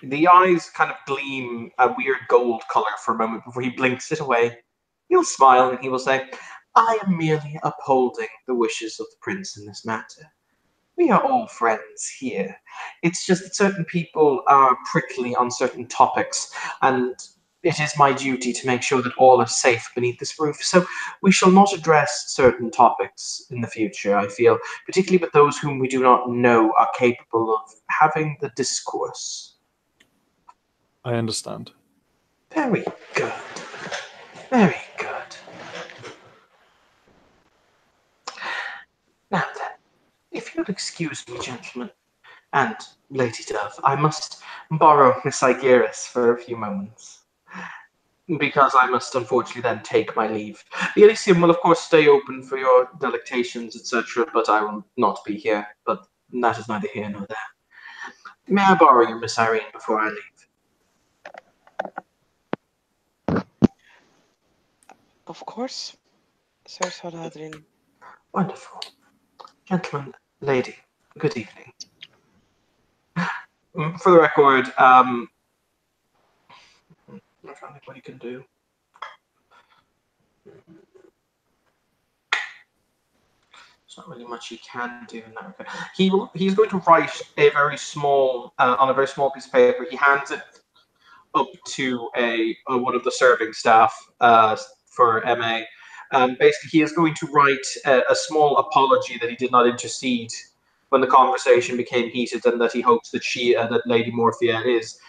the eyes kind of gleam a weird gold color for a moment before he blinks it away. He'll smile and he will say, I am merely upholding the wishes of the prince in this matter. We are all friends here. It's just that certain people are prickly on certain topics, and it is my duty to make sure that all are safe beneath this roof. So we shall not address certain topics in the future, I feel, particularly with those whom we do not know are capable of having the discourse. I understand. Very good. Very good. Now then, if you'll excuse me, gentlemen, and Lady Dove, I must borrow Miss Igeris for a few moments, because I must unfortunately then take my leave. The Elysium will of course stay open for your delectations, etc., but I will not be here, but that is neither here nor there. May I borrow you, Miss Irene, before I leave? Of course, Sir Saladrin. Wonderful. Gentlemen, lady, good evening. For the record, I'm trying to think what he can do. There's not really much he can do in that regard. He's going to write a very small, on a very small piece of paper. He hands it up to one of the serving staff for MA. Basically, he is going to write a small apology that he did not intercede when the conversation became heated, and that he hopes that that Lady Morphia is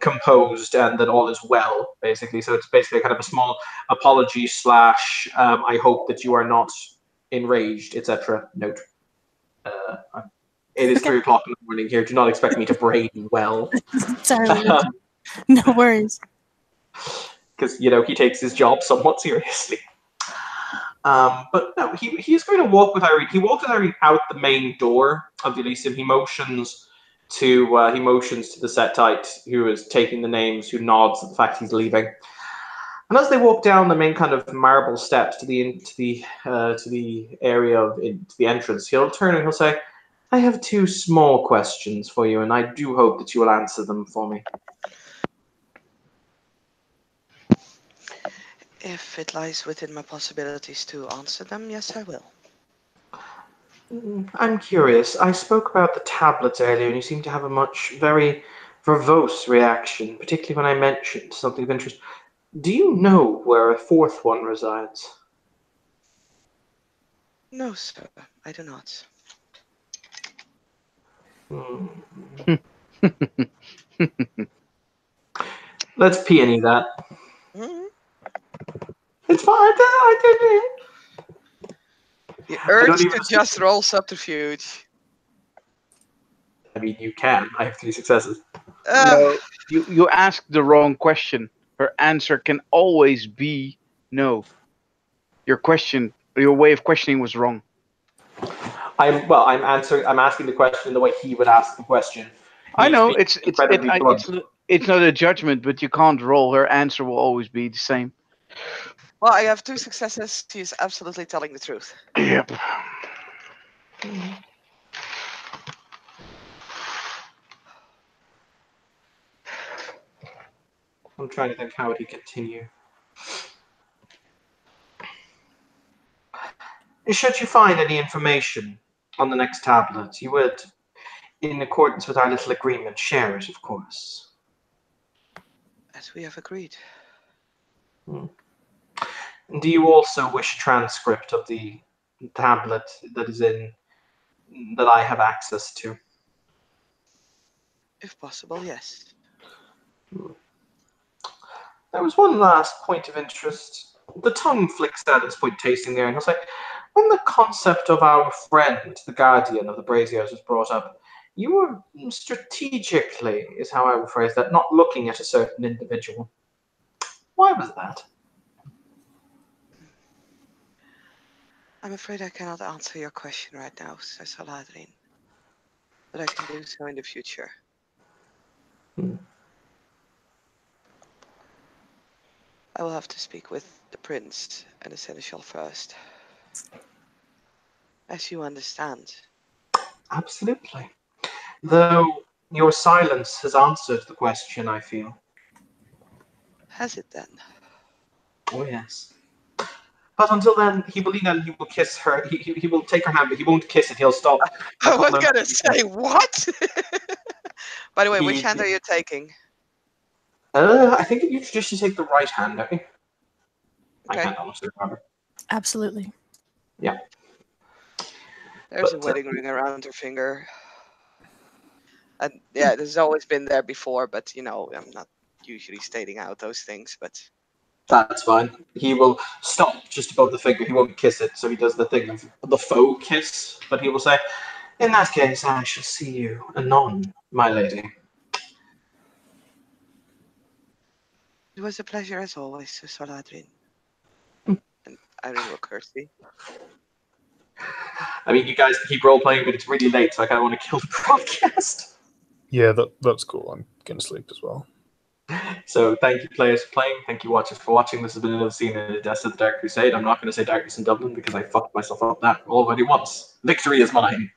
composed and that all is well, basically. So it's basically kind of a small apology / I hope that you are not enraged, etc. Note. It is 3 o'clock in the morning here. Do not expect me to brain well. Sorry. No worries. Because, he takes his job somewhat seriously. But no, he is going to walk with Irene. He walks with Irene out the main door of the Elysium. He motions to the Setite who is taking the names, who nods at the fact he's leaving. And as they walk down the main kind of marble steps to the area to the entrance, he'll turn and he'll say, I have two small questions for you, and I do hope that you will answer them for me. If it lies within my possibilities to answer them, yes, I will. I'm curious. I spoke about the tablets earlier, and you seem to have a very verbose reaction, particularly when I mentioned something of interest. Do you know where a fourth one resides? No, sir, I do not. Let's peony that. Hmm? It's fine. I did it. The I don't urge even to just roll subterfuge. I mean, you can. I have 3 successes. No, you asked the wrong question. Her answer can always be no. Your way of questioning was wrong. I'm asking the question the way he would ask the question. I know He's being incredibly blunt. it's not a judgment, but you can't roll. Her answer will always be the same. Well, I have 2 successes. She is absolutely telling the truth. Yep. I'm trying to think how would he continue. Should you find any information on the next tablet, you would, in accordance with our little agreement, share it, of course. As we have agreed. And do you also wish a transcript of the tablet that I have access to? If possible, yes. There was one last point of interest. The tongue flicks out at this point, tasting there, and I was like, when the concept of our friend, the guardian of the Braziers, was brought up, you were strategically, is how I would phrase that, not looking at a certain individual. Why was that? I'm afraid I cannot answer your question right now, Sir Saladrin. But I can do so in the future. I will have to speak with the prince and the seneschal first. As you understand. Absolutely. Though your silence has answered the question, I feel. Has it then? Oh, yes. But until then, he will lean out and he will kiss her. He will take her hand, but he won't kiss it. He'll stop. I was gonna say, what? By the way, which He- hand are you taking? I think you traditionally take the right hand, don't you? I Okay. can't honestly remember. Absolutely. Yeah. There's a But, wedding ring around her finger. And yeah, this has always been there before, but you know, I'm not usually stating out those things, but That's fine. He will stop just above the finger. He won't kiss it, so he does the thing of the faux kiss. But he will say, "In that case, I shall see you anon, my lady." it was a pleasure as always, Sir Saladrin. And Irene will curtsy. I mean, you guys keep role playing, but it's really late, so I kind of want to kill the broadcast. Yeah, that's cool. I'm going to sleep as well. So thank you, players, for playing. Thank you, watchers, for watching. This has been another scene in the Deaths of the Dark Crusade. I'm not going to say Darkness in Dublin because I fucked myself up that already once. Victory is mine.